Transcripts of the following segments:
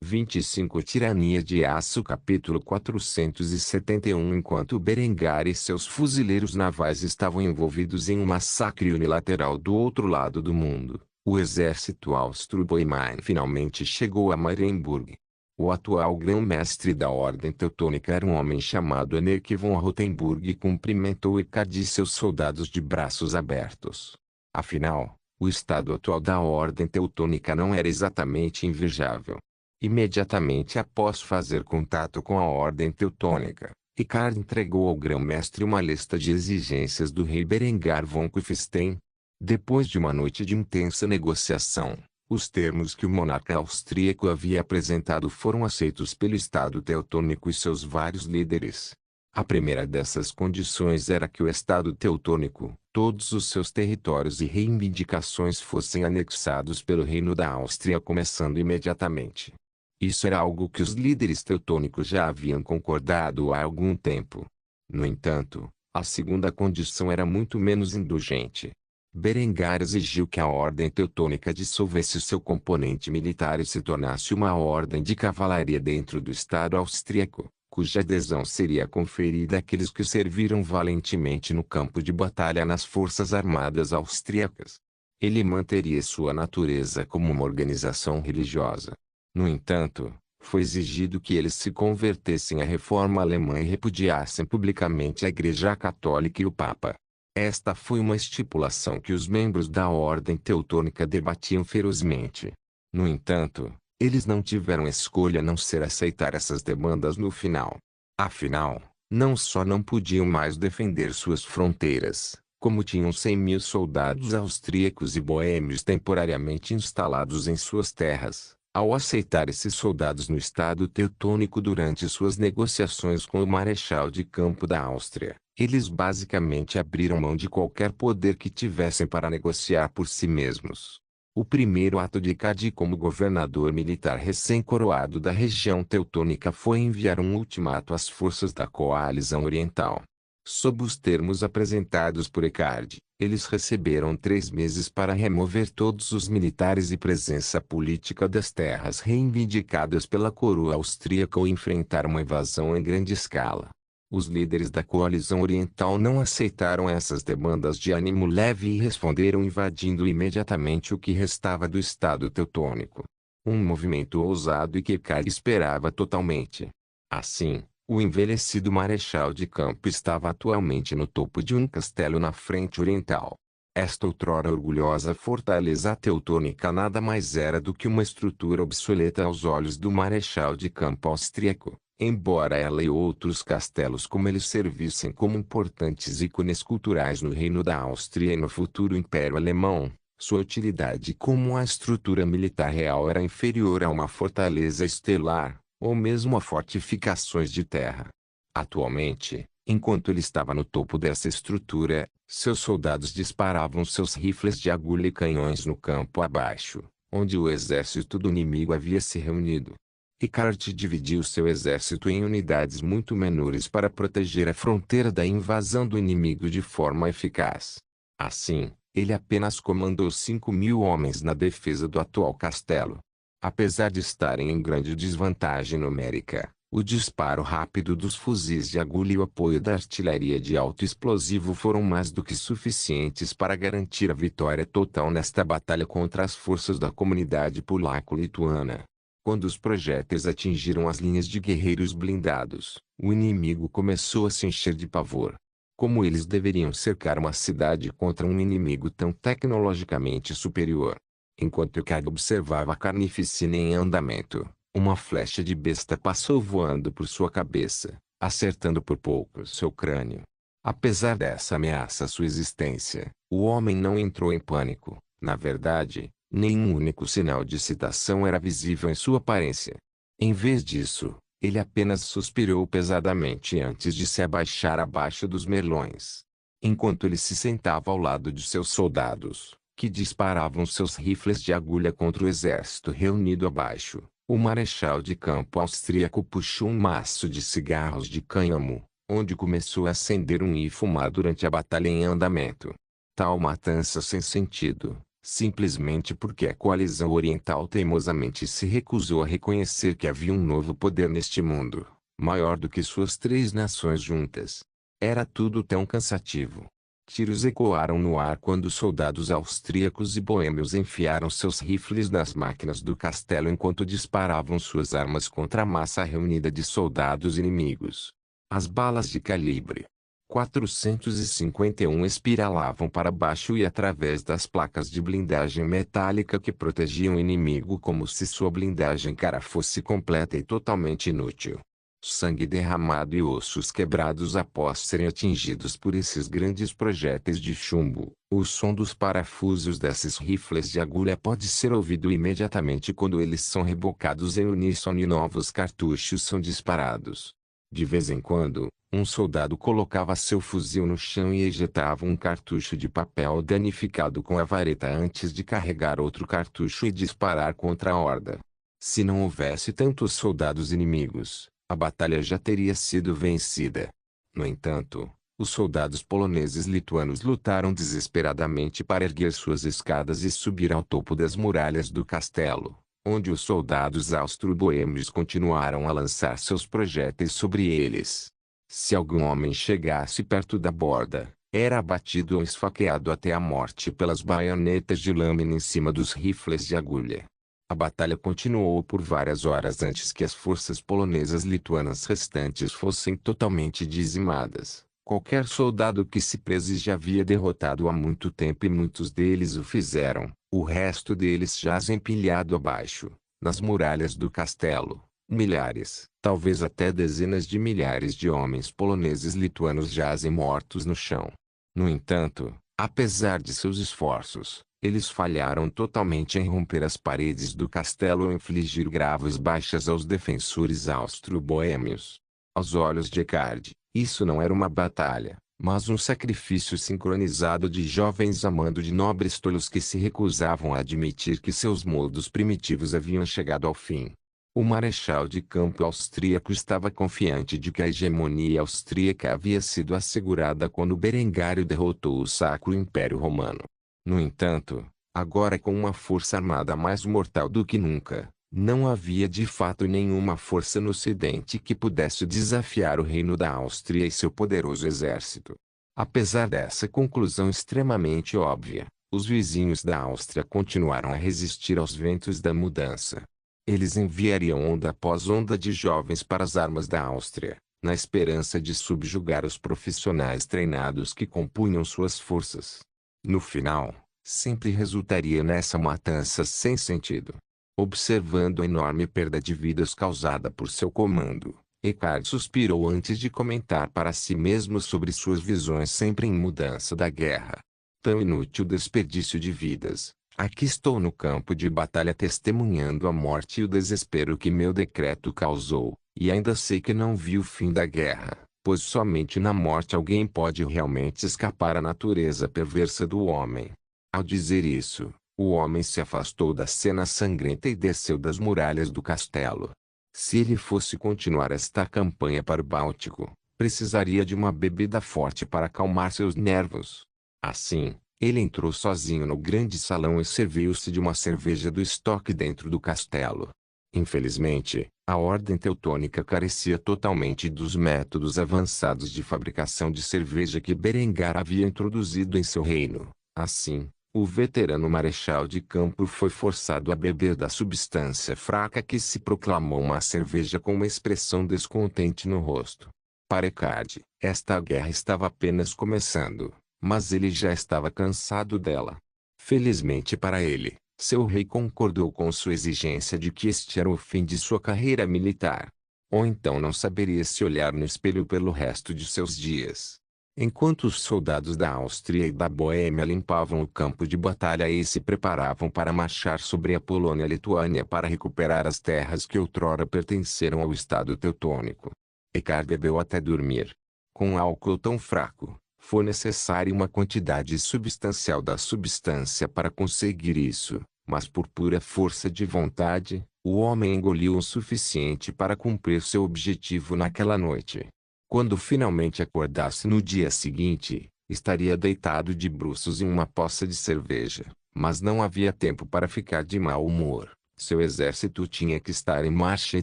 25 Tirania de Aço Capítulo 471 Enquanto Berengar e seus fuzileiros navais estavam envolvidos em um massacre unilateral do outro lado do mundo, o exército austro-boêmio finalmente chegou a Marienburg. O atual grão-mestre da Ordem Teutônica era um homem chamado Henrique von Rothenburg e cumprimentou Eckhard e seus soldados de braços abertos. Afinal, o estado atual da Ordem Teutônica não era exatamente invejável. Imediatamente após fazer contato com a Ordem Teutônica, Eckhard entregou ao grão-mestre uma lista de exigências do rei Berengar von Kufstein. Depois de uma noite de intensa negociação, os termos que o monarca austríaco havia apresentado foram aceitos pelo Estado teutônico e seus vários líderes. A primeira dessas condições era que o Estado teutônico, todos os seus territórios e reivindicações fossem anexados pelo Reino da Áustria começando imediatamente. Isso era algo que os líderes teutônicos já haviam concordado há algum tempo. No entanto, a segunda condição era muito menos indulgente. Berengar exigiu que a Ordem Teutônica dissolvesse seu componente militar e se tornasse uma ordem de cavalaria dentro do Estado austríaco, cuja adesão seria conferida àqueles que serviram valentemente no campo de batalha nas forças armadas austríacas. Ele manteria sua natureza como uma organização religiosa. No entanto, foi exigido que eles se convertessem à reforma alemã e repudiassem publicamente a Igreja Católica e o Papa. Esta foi uma estipulação que os membros da Ordem Teutônica debatiam ferozmente. No entanto, eles não tiveram escolha a não ser aceitar essas demandas no final. Afinal, não só não podiam mais defender suas fronteiras, como tinham 100.000 soldados austríacos e boêmios temporariamente instalados em suas terras. Ao aceitar esses soldados no Estado teutônico durante suas negociações com o Marechal de Campo da Áustria, eles basicamente abriram mão de qualquer poder que tivessem para negociar por si mesmos. O primeiro ato de Eckhard como governador militar recém-coroado da região teutônica foi enviar um ultimato às forças da coalizão oriental. Sob os termos apresentados por Eckhard, eles receberam 3 meses para remover todos os militares e presença política das terras reivindicadas pela coroa austríaca ou enfrentar uma invasão em grande escala. Os líderes da coalizão oriental não aceitaram essas demandas de ânimo leve e responderam invadindo imediatamente o que restava do Estado teutônico. Um movimento ousado e que Eckhard esperava totalmente. Assim, o envelhecido marechal de campo estava atualmente no topo de um castelo na frente oriental. Esta outrora orgulhosa fortaleza teutônica nada mais era do que uma estrutura obsoleta aos olhos do marechal de campo austríaco, embora ela e outros castelos como ele servissem como importantes ícones culturais no Reino da Áustria e no futuro Império Alemão. Sua utilidade como a estrutura militar real era inferior a uma fortaleza estelar, ou mesmo a fortificações de terra. Atualmente, enquanto ele estava no topo dessa estrutura, seus soldados disparavam seus rifles de agulha e canhões no campo abaixo, onde o exército do inimigo havia se reunido. Eckhard dividiu seu exército em unidades muito menores para proteger a fronteira da invasão do inimigo de forma eficaz. Assim, ele apenas comandou 5.000 homens na defesa do atual castelo. Apesar de estarem em grande desvantagem numérica, o disparo rápido dos fuzis de agulha e o apoio da artilharia de alto explosivo foram mais do que suficientes para garantir a vitória total nesta batalha contra as forças da comunidade polaco-lituana. Quando os projéteis atingiram as linhas de guerreiros blindados, o inimigo começou a se encher de pavor. Como eles deveriam cercar uma cidade contra um inimigo tão tecnologicamente superior? Enquanto Eckhard observava a carnificina em andamento, uma flecha de besta passou voando por sua cabeça, acertando por pouco seu crânio. Apesar dessa ameaça à sua existência, o homem não entrou em pânico. Na verdade, nenhum único sinal de excitação era visível em sua aparência. Em vez disso, ele apenas suspirou pesadamente antes de se abaixar abaixo dos melões. Enquanto ele se sentava ao lado de seus soldados, que disparavam seus rifles de agulha contra o exército reunido abaixo, o marechal de campo austríaco puxou um maço de cigarros de cânhamo, onde começou a acender um e fumar durante a batalha em andamento. Tal matança sem sentido, simplesmente porque a coalizão oriental teimosamente se recusou a reconhecer que havia um novo poder neste mundo, maior do que suas três nações juntas. Era tudo tão cansativo. Tiros ecoaram no ar quando soldados austríacos e boêmios enfiaram seus rifles nas máquinas do castelo enquanto disparavam suas armas contra a massa reunida de soldados inimigos. As balas de calibre 451 espiralavam para baixo e através das placas de blindagem metálica que protegiam o inimigo como se sua blindagem cara fosse completa e totalmente inútil. Sangue derramado e ossos quebrados após serem atingidos por esses grandes projéteis de chumbo. O som dos parafusos desses rifles de agulha pode ser ouvido imediatamente quando eles são rebocados em uníssono e novos cartuchos são disparados. De vez em quando, um soldado colocava seu fuzil no chão e ejetava um cartucho de papel danificado com a vareta antes de carregar outro cartucho e disparar contra a horda. Se não houvesse tantos soldados inimigos, a batalha já teria sido vencida. No entanto, os soldados poloneses lituanos lutaram desesperadamente para erguer suas escadas e subir ao topo das muralhas do castelo, onde os soldados austro-boêmios continuaram a lançar seus projéteis sobre eles. Se algum homem chegasse perto da borda, era abatido ou esfaqueado até a morte pelas baionetas de lâmina em cima dos rifles de agulha. A batalha continuou por várias horas antes que as forças polonesas lituanas restantes fossem totalmente dizimadas. Qualquer soldado que se preze já havia derrotado há muito tempo e muitos deles o fizeram. O resto deles jaz empilhado abaixo, nas muralhas do castelo. Milhares, talvez até dezenas de milhares de homens poloneses lituanos jazem mortos no chão. No entanto, apesar de seus esforços, eles falharam totalmente em romper as paredes do castelo ou infligir graves baixas aos defensores austro-boêmios. Aos olhos de Eckhard, isso não era uma batalha, mas um sacrifício sincronizado de jovens a mando de nobres tolos que se recusavam a admitir que seus modos primitivos haviam chegado ao fim. O marechal de campo austríaco estava confiante de que a hegemonia austríaca havia sido assegurada quando Berengário derrotou o Sacro Império Romano. No entanto, agora com uma força armada mais mortal do que nunca, não havia de fato nenhuma força no Ocidente que pudesse desafiar o reino da Áustria e seu poderoso exército. Apesar dessa conclusão extremamente óbvia, os vizinhos da Áustria continuaram a resistir aos ventos da mudança. Eles enviariam onda após onda de jovens para as armas da Áustria, na esperança de subjugar os profissionais treinados que compunham suas forças. No final, sempre resultaria nessa matança sem sentido. Observando a enorme perda de vidas causada por seu comando, Eckhard suspirou antes de comentar para si mesmo sobre suas visões sempre em mudança da guerra. Tão inútil desperdício de vidas. Aqui estou no campo de batalha testemunhando a morte e o desespero que meu decreto causou, e ainda sei que não vi o fim da guerra, pois somente na morte alguém pode realmente escapar à natureza perversa do homem. Ao dizer isso, o homem se afastou da cena sangrenta e desceu das muralhas do castelo. Se ele fosse continuar esta campanha para o Báltico, precisaria de uma bebida forte para acalmar seus nervos. Assim, ele entrou sozinho no grande salão e serviu-se de uma cerveja do estoque dentro do castelo. Infelizmente, a ordem teutônica carecia totalmente dos métodos avançados de fabricação de cerveja que Berengar havia introduzido em seu reino. Assim, o veterano marechal de campo foi forçado a beber da substância fraca que se proclamou uma cerveja com uma expressão descontente no rosto. Para Eckhard, esta guerra estava apenas começando, mas ele já estava cansado dela. Felizmente para ele, seu rei concordou com sua exigência de que este era o fim de sua carreira militar. Ou então não saberia se olhar no espelho pelo resto de seus dias. Enquanto os soldados da Áustria e da Boêmia limpavam o campo de batalha e se preparavam para marchar sobre a Polônia-Lituânia para recuperar as terras que outrora pertenceram ao Estado teutônico, Eckhard bebeu até dormir. Com álcool tão fraco, foi necessária uma quantidade substancial da substância para conseguir isso, mas por pura força de vontade, o homem engoliu o suficiente para cumprir seu objetivo naquela noite. Quando finalmente acordasse no dia seguinte, estaria deitado de bruços em uma poça de cerveja, Mas não havia tempo para ficar de mau humor. Seu exército tinha que estar em marcha e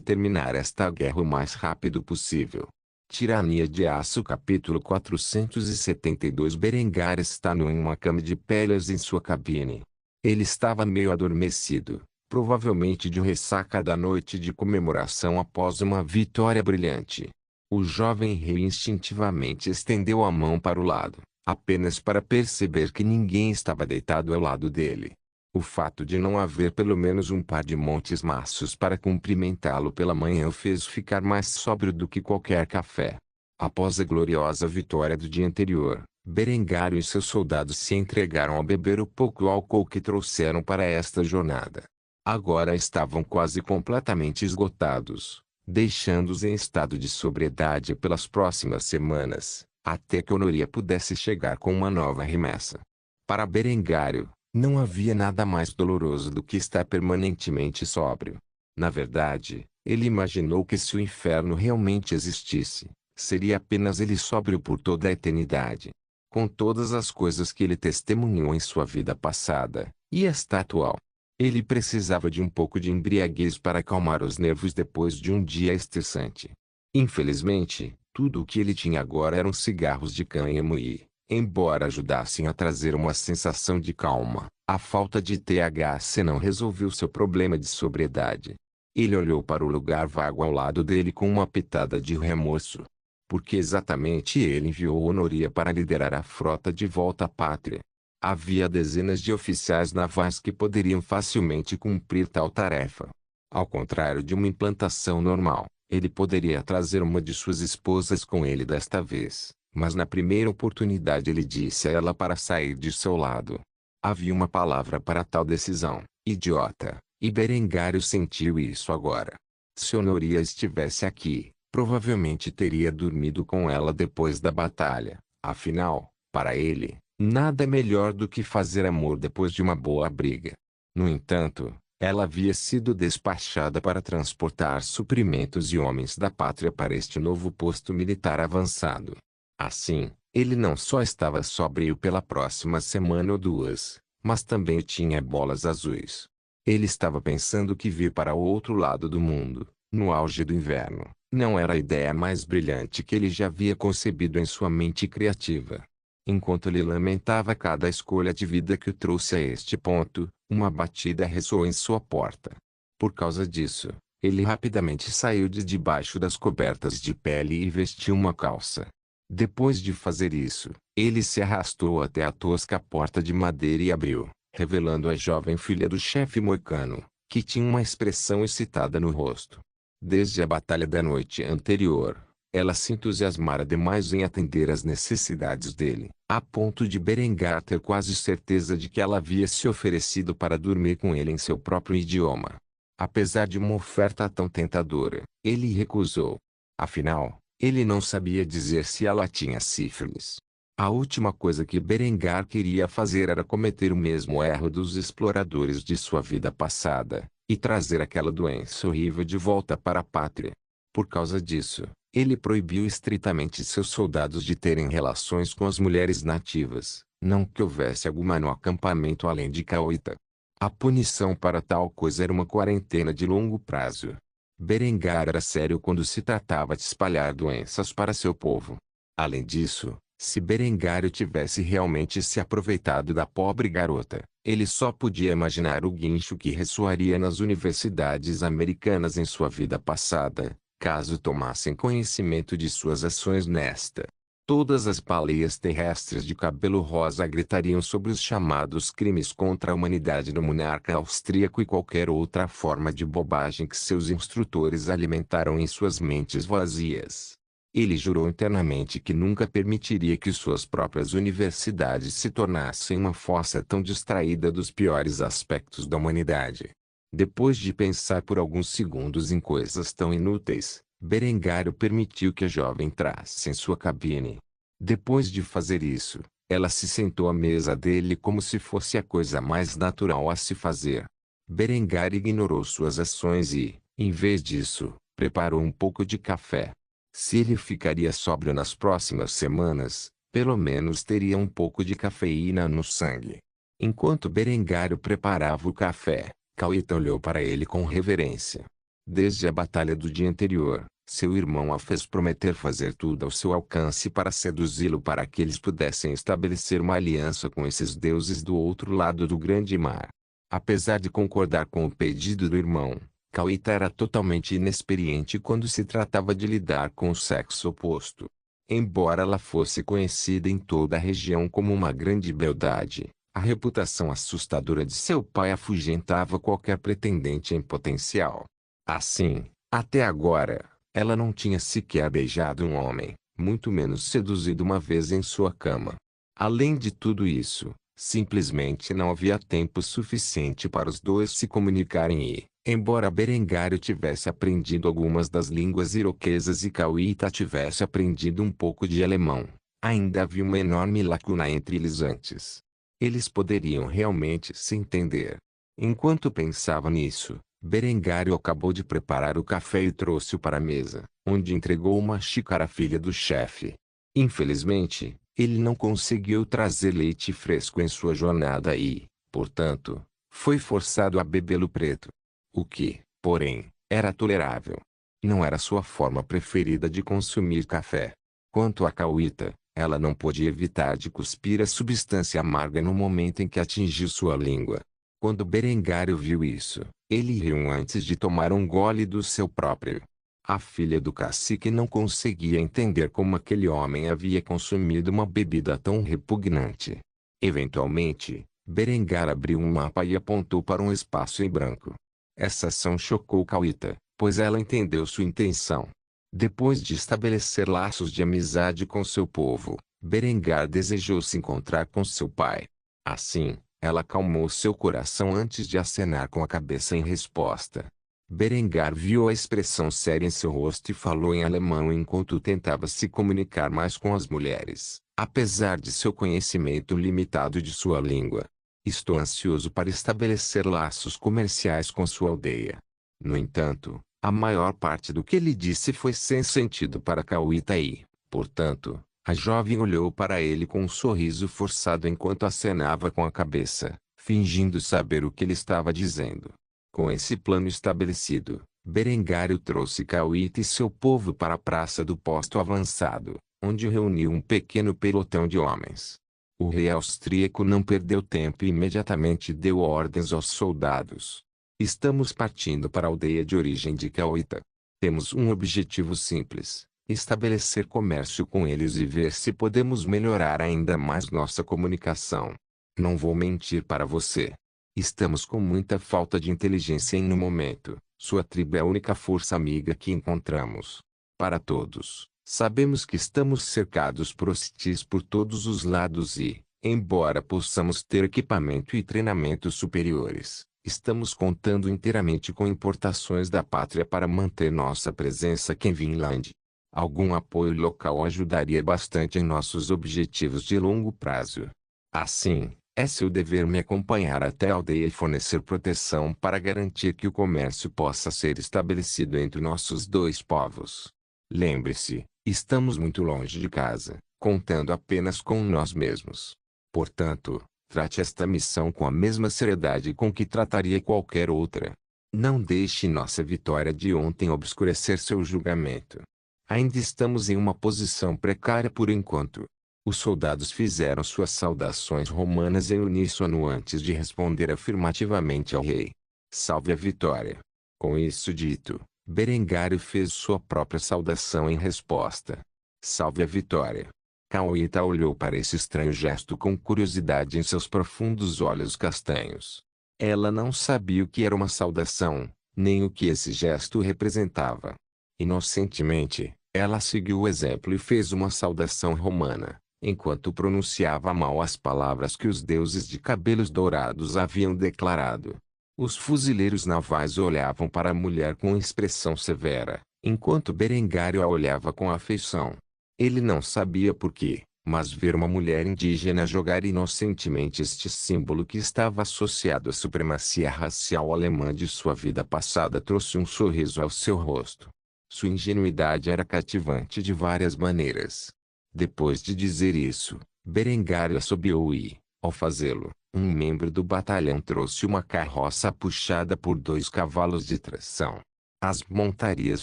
terminar esta guerra o mais rápido possível. Tirania de Aço capítulo 472 Berengar está em uma cama de peles em sua cabine. Ele estava meio adormecido, provavelmente de ressaca da noite de comemoração após uma vitória brilhante. O jovem rei instintivamente estendeu a mão para o lado, apenas para perceber que ninguém estava deitado ao lado dele. O fato de não haver pelo menos um par de montes maços para cumprimentá-lo pela manhã o fez ficar mais sóbrio do que qualquer café. Após a gloriosa vitória do dia anterior, Berengário e seus soldados se entregaram a beber o pouco álcool que trouxeram para esta jornada. Agora estavam quase completamente esgotados, deixando-os em estado de sobriedade pelas próximas semanas, até que Honoria pudesse chegar com uma nova remessa. Para Berengário, não havia nada mais doloroso do que estar permanentemente sóbrio. Na verdade, ele imaginou que se o inferno realmente existisse, seria apenas ele sóbrio por toda a eternidade. Com todas as coisas que ele testemunhou em sua vida passada, e esta atual. Ele precisava de um pouco de embriaguez para acalmar os nervos depois de um dia estressante. Infelizmente, tudo o que ele tinha agora eram cigarros de cânhamo e, embora ajudassem a trazer uma sensação de calma, a falta de THC não resolveu seu problema de sobriedade. Ele olhou para o lugar vago ao lado dele com uma pitada de remorso. Porque exatamente ele enviou Honoria para liderar a frota de volta à pátria. Havia dezenas de oficiais navais que poderiam facilmente cumprir tal tarefa. Ao contrário de uma implantação normal, ele poderia trazer uma de suas esposas com ele desta vez. Mas na primeira oportunidade ele disse a ela para sair de seu lado. Havia uma palavra para tal decisão: idiota, e Berengário sentiu isso agora. Se Honoria estivesse aqui, provavelmente teria dormido com ela depois da batalha. Afinal, para ele, nada é melhor do que fazer amor depois de uma boa briga. No entanto, ela havia sido despachada para transportar suprimentos e homens da pátria para este novo posto militar avançado. Assim, ele não só estava sóbrio pela próxima semana ou duas, mas também tinha bolas azuis. Ele estava pensando que vir para o outro lado do mundo, no auge do inverno, não era a ideia mais brilhante que ele já havia concebido em sua mente criativa. Enquanto ele lamentava cada escolha de vida que o trouxe a este ponto, uma batida ressoou em sua porta. Por causa disso, ele rapidamente saiu de debaixo das cobertas de pele e vestiu uma calça. Depois de fazer isso, ele se arrastou até a tosca porta de madeira e abriu, revelando a jovem filha do chefe moicano, que tinha uma expressão excitada no rosto. Desde a batalha da noite anterior, ela se entusiasmara demais em atender às necessidades dele, a ponto de Berengar ter quase certeza de que ela havia se oferecido para dormir com ele em seu próprio idioma. Apesar de uma oferta tão tentadora, ele recusou. Afinal, ele não sabia dizer se ela tinha sífilis. A última coisa que Berengar queria fazer era cometer o mesmo erro dos exploradores de sua vida passada, e trazer aquela doença horrível de volta para a pátria. Por causa disso, ele proibiu estritamente seus soldados de terem relações com as mulheres nativas, não que houvesse alguma no acampamento além de Cauita. A punição para tal coisa era uma quarentena de longo prazo. Berengar era sério quando se tratava de espalhar doenças para seu povo. Além disso, se Berengário tivesse realmente se aproveitado da pobre garota, ele só podia imaginar o guincho que ressoaria nas universidades americanas em sua vida passada, caso tomassem conhecimento de suas ações nesta. Todas as baleias terrestres de cabelo rosa gritariam sobre os chamados crimes contra a humanidade do monarca austríaco e qualquer outra forma de bobagem que seus instrutores alimentaram em suas mentes vazias. Ele jurou internamente que nunca permitiria que suas próprias universidades se tornassem uma fossa tão distraída dos piores aspectos da humanidade. Depois de pensar por alguns segundos em coisas tão inúteis, Berengário permitiu que a jovem entrasse em sua cabine. Depois de fazer isso, ela se sentou à mesa dele como se fosse a coisa mais natural a se fazer. Berengar ignorou suas ações e, em vez disso, preparou um pouco de café. Se ele ficaria sóbrio nas próximas semanas, pelo menos teria um pouco de cafeína no sangue. Enquanto Berengário preparava o café, Cauíta olhou para ele com reverência. Desde a batalha do dia anterior, seu irmão a fez prometer fazer tudo ao seu alcance para seduzi-lo para que eles pudessem estabelecer uma aliança com esses deuses do outro lado do grande mar. Apesar de concordar com o pedido do irmão, Cauíta era totalmente inexperiente quando se tratava de lidar com o sexo oposto. Embora ela fosse conhecida em toda a região como uma grande beldade, a reputação assustadora de seu pai afugentava qualquer pretendente em potencial. Assim, até agora, ela não tinha sequer beijado um homem, muito menos seduzido uma vez em sua cama. Além de tudo isso, simplesmente não havia tempo suficiente para os dois se comunicarem e, embora Berengário tivesse aprendido algumas das línguas iroquesas e Cauíta tivesse aprendido um pouco de alemão, ainda havia uma enorme lacuna entre eles antes. Eles poderiam realmente se entender. Enquanto pensava nisso, Berengário acabou de preparar o café e trouxe-o para a mesa, onde entregou uma xícara à filha do chefe. Infelizmente, ele não conseguiu trazer leite fresco em sua jornada e, portanto, foi forçado a bebê-lo preto. O que, porém, era tolerável. Não era sua forma preferida de consumir café. Quanto a Cauíta, ela não pôde evitar de cuspir a substância amarga no momento em que atingiu sua língua. Quando Berengário viu isso, ele riu antes de tomar um gole do seu próprio. A filha do cacique não conseguia entender como aquele homem havia consumido uma bebida tão repugnante. Eventualmente, Berengar abriu um mapa e apontou para um espaço em branco. Essa ação chocou Cauíta, pois ela entendeu sua intenção. Depois de estabelecer laços de amizade com seu povo, Berengar desejou se encontrar com seu pai. Assim, ela acalmou seu coração antes de acenar com a cabeça em resposta. Berengar viu a expressão séria em seu rosto e falou em alemão enquanto tentava se comunicar mais com as mulheres, apesar de seu conhecimento limitado de sua língua. Estou ansioso para estabelecer laços comerciais com sua aldeia. No entanto, a maior parte do que ele disse foi sem sentido para Cauíta e, portanto, a jovem olhou para ele com um sorriso forçado enquanto acenava com a cabeça, fingindo saber o que ele estava dizendo. Com esse plano estabelecido, Berengário trouxe Cauíta e seu povo para a praça do posto avançado, onde reuniu um pequeno pelotão de homens. O rei austríaco não perdeu tempo e imediatamente deu ordens aos soldados. Estamos partindo para a aldeia de origem de Cauíta. Temos um objetivo simples: estabelecer comércio com eles e ver se podemos melhorar ainda mais nossa comunicação. Não vou mentir para você. Estamos com muita falta de inteligência no momento. Sua tribo é a única força amiga que encontramos. Para todos, sabemos que estamos cercados por hostis por todos os lados e, embora possamos ter equipamento e treinamento superiores, estamos contando inteiramente com importações da pátria para manter nossa presença aqui em Vinland. Algum apoio local ajudaria bastante em nossos objetivos de longo prazo. Assim, é seu dever me acompanhar até a aldeia e fornecer proteção para garantir que o comércio possa ser estabelecido entre nossos dois povos. Lembre-se, estamos muito longe de casa, contando apenas com nós mesmos. Portanto, trate esta missão com a mesma seriedade com que trataria qualquer outra. Não deixe nossa vitória de ontem obscurecer seu julgamento. Ainda estamos em uma posição precária por enquanto. Os soldados fizeram suas saudações romanas em uníssono antes de responder afirmativamente ao rei. Salve a vitória! Com isso dito, Berengário fez sua própria saudação em resposta. Salve a vitória! Cauíta olhou para esse estranho gesto com curiosidade em seus profundos olhos castanhos. Ela não sabia o que era uma saudação, nem o que esse gesto representava. Inocentemente, ela seguiu o exemplo e fez uma saudação romana, enquanto pronunciava mal as palavras que os deuses de cabelos dourados haviam declarado. Os fuzileiros navais olhavam para a mulher com expressão severa, enquanto Berengário a olhava com afeição. Ele não sabia por quê, mas ver uma mulher indígena jogar inocentemente este símbolo que estava associado à supremacia racial alemã de sua vida passada trouxe um sorriso ao seu rosto. Sua ingenuidade era cativante de várias maneiras. Depois de dizer isso, Berengário assobiou e, ao fazê-lo, Um membro do batalhão trouxe uma carroça puxada por 2 cavalos de tração. As montarias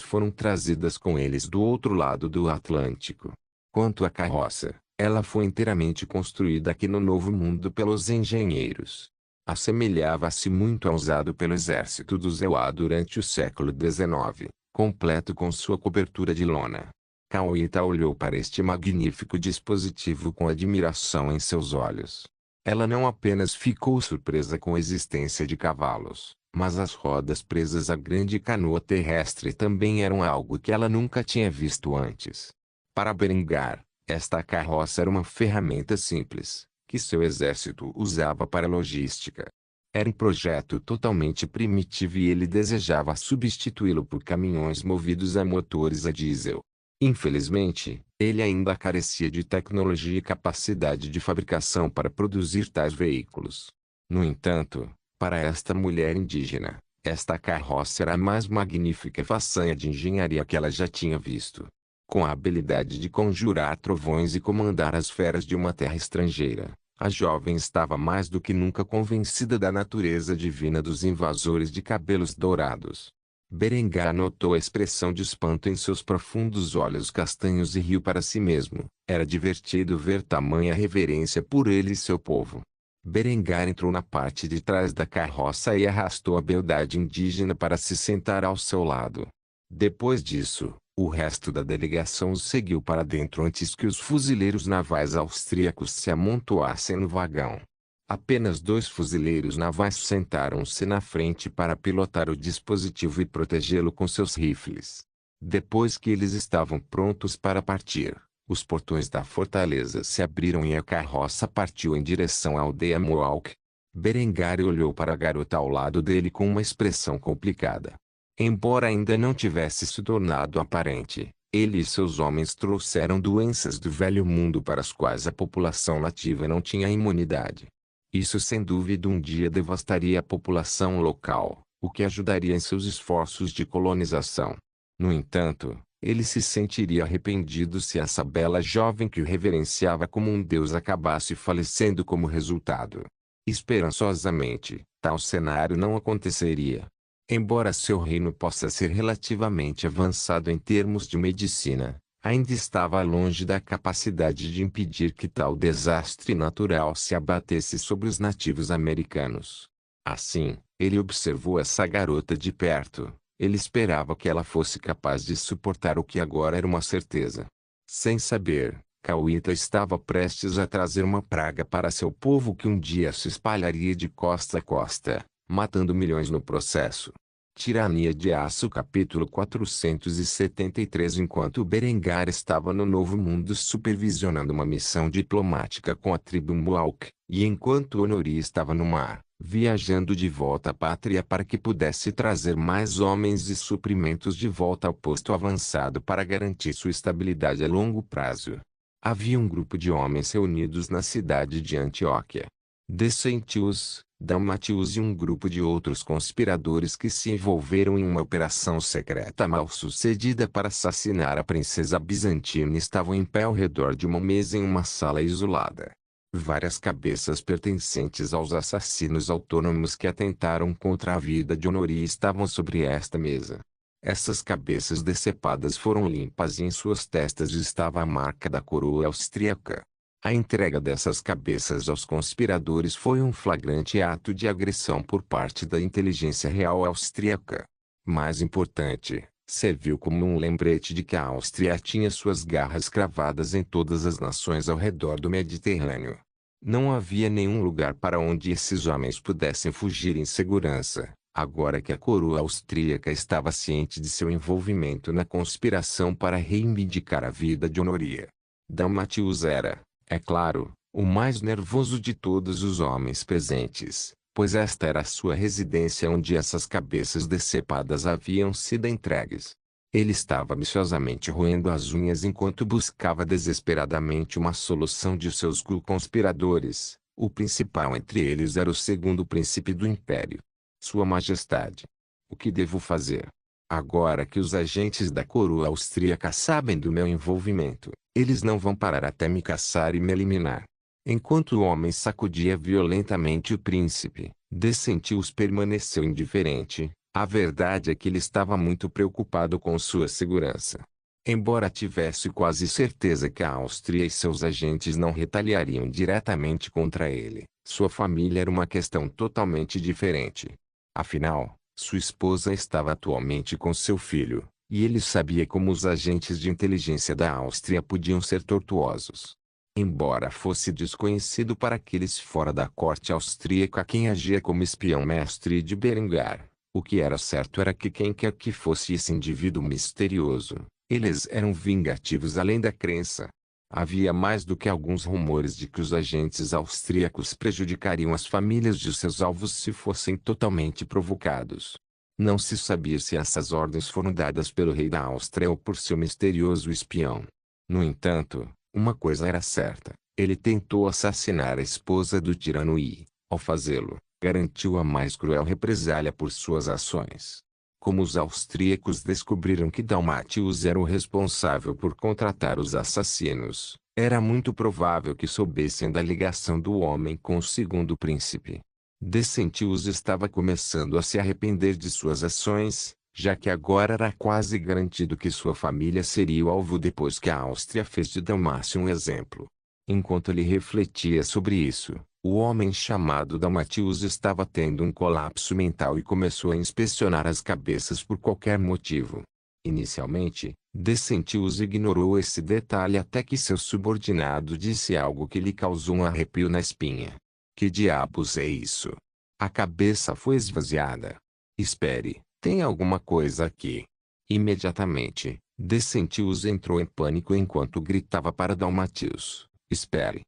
foram trazidas com eles do outro lado do Atlântico. Quanto à carroça, ela foi inteiramente construída aqui no Novo Mundo pelos engenheiros. Assemelhava-se muito ao usado pelo exército do Zeuá durante o século XIX, completo com sua cobertura de lona. Cauita olhou para este magnífico dispositivo com admiração em seus olhos. Ela não apenas ficou surpresa com a existência de cavalos, mas as rodas presas à grande canoa terrestre também eram algo que ela nunca tinha visto antes. Para Berengar, esta carroça era uma ferramenta simples, que seu exército usava para logística. Era um projeto totalmente primitivo e ele desejava substituí-lo por caminhões movidos a motores a diesel. Infelizmente, ele ainda carecia de tecnologia e capacidade de fabricação para produzir tais veículos. No entanto, para esta mulher indígena, esta carroça era a mais magnífica façanha de engenharia que ela já tinha visto. Com a habilidade de conjurar trovões e comandar as feras de uma terra estrangeira, a jovem estava mais do que nunca convencida da natureza divina dos invasores de cabelos dourados. Berengar notou a expressão de espanto em seus profundos olhos castanhos e riu para si mesmo. Era divertido ver tamanha reverência por ele e seu povo. Berengar entrou na parte de trás da carroça e arrastou a beldade indígena para se sentar ao seu lado. Depois disso, o resto da delegação os seguiu para dentro antes que os fuzileiros navais austríacos se amontoassem no vagão. Apenas 2 fuzileiros navais sentaram-se na frente para pilotar o dispositivo e protegê-lo com seus rifles. Depois que eles estavam prontos para partir, os portões da fortaleza se abriram e a carroça partiu em direção à aldeia Mohawk. Berengar olhou para a garota ao lado dele com uma expressão complicada. Embora ainda não tivesse se tornado aparente, ele e seus homens trouxeram doenças do velho mundo para as quais a população nativa não tinha imunidade. Isso sem dúvida um dia devastaria a população local, o que ajudaria em seus esforços de colonização. No entanto, ele se sentiria arrependido se essa bela jovem que o reverenciava como um deus acabasse falecendo como resultado. Esperançosamente, tal cenário não aconteceria. Embora seu reino possa ser relativamente avançado em termos de medicina, ainda estava longe da capacidade de impedir que tal desastre natural se abatesse sobre os nativos americanos. Assim, ele observou essa garota de perto. Ele esperava que ela fosse capaz de suportar o que agora era uma certeza. Sem saber, Cauita estava prestes a trazer uma praga para seu povo que um dia se espalharia de costa a costa, matando milhões no processo. Tirania de Aço capítulo 473. Enquanto Berengar estava no Novo Mundo supervisionando uma missão diplomática com a tribo Mohawk, e enquanto Honori estava no mar, viajando de volta à pátria para que pudesse trazer mais homens e suprimentos de volta ao posto avançado para garantir sua estabilidade a longo prazo. Havia um grupo de homens reunidos na cidade de Antioquia. Decentius, Dalmatius e um grupo de outros conspiradores que se envolveram em uma operação secreta mal-sucedida para assassinar a princesa bizantina estavam em pé ao redor de uma mesa em uma sala isolada. Várias cabeças pertencentes aos assassinos autônomos que atentaram contra a vida de Honori estavam sobre esta mesa. Essas cabeças decepadas foram limpas e em suas testas estava a marca da coroa austríaca. A entrega dessas cabeças aos conspiradores foi um flagrante ato de agressão por parte da inteligência real austríaca. Mais importante, serviu como um lembrete de que a Áustria tinha suas garras cravadas em todas as nações ao redor do Mediterrâneo. Não havia nenhum lugar para onde esses homens pudessem fugir em segurança, agora que a coroa austríaca estava ciente de seu envolvimento na conspiração para reivindicar a vida de Honoria. Dalmatius era, é claro, o mais nervoso de todos os homens presentes, pois esta era a sua residência onde essas cabeças decepadas haviam sido entregues. Ele estava ambiciosamente roendo as unhas enquanto buscava desesperadamente uma solução de seus conspiradores. O principal entre eles era o segundo príncipe do império. Sua Majestade. O que devo fazer? Agora que os agentes da coroa austríaca sabem do meu envolvimento, eles não vão parar até me caçar e me eliminar. Enquanto o homem sacudia violentamente o príncipe, Decentius permaneceu indiferente. A verdade é que ele estava muito preocupado com sua segurança. Embora tivesse quase certeza que a Áustria e seus agentes não retaliariam diretamente contra ele, sua família era uma questão totalmente diferente. Afinal, sua esposa estava atualmente com seu filho, e ele sabia como os agentes de inteligência da Áustria podiam ser tortuosos. Embora fosse desconhecido para aqueles fora da corte austríaca quem agia como espião mestre de Berengar, o que era certo era que quem quer que fosse esse indivíduo misterioso, eles eram vingativos além da crença. Havia mais do que alguns rumores de que os agentes austríacos prejudicariam as famílias de seus alvos se fossem totalmente provocados. Não se sabia se essas ordens foram dadas pelo rei da Áustria ou por seu misterioso espião. No entanto, uma coisa era certa: ele tentou assassinar a esposa do tirano e, ao fazê-lo, garantiu a mais cruel represália por suas ações. Como os austríacos descobriram que Dalmátios era o responsável por contratar os assassinos, era muito provável que soubessem da ligação do homem com o segundo príncipe. Decentius estava começando a se arrepender de suas ações, já que agora era quase garantido que sua família seria o alvo depois que a Áustria fez de Dalmácio um exemplo. Enquanto ele refletia sobre isso, o homem chamado Dalmátios estava tendo um colapso mental e começou a inspecionar as cabeças por qualquer motivo. Inicialmente, Decentius ignorou esse detalhe até que seu subordinado disse algo que lhe causou um arrepio na espinha. Que diabos é isso? A cabeça foi esvaziada. Espere, tem alguma coisa aqui. Imediatamente, Decentius entrou em pânico enquanto gritava para Dalmátios: espere.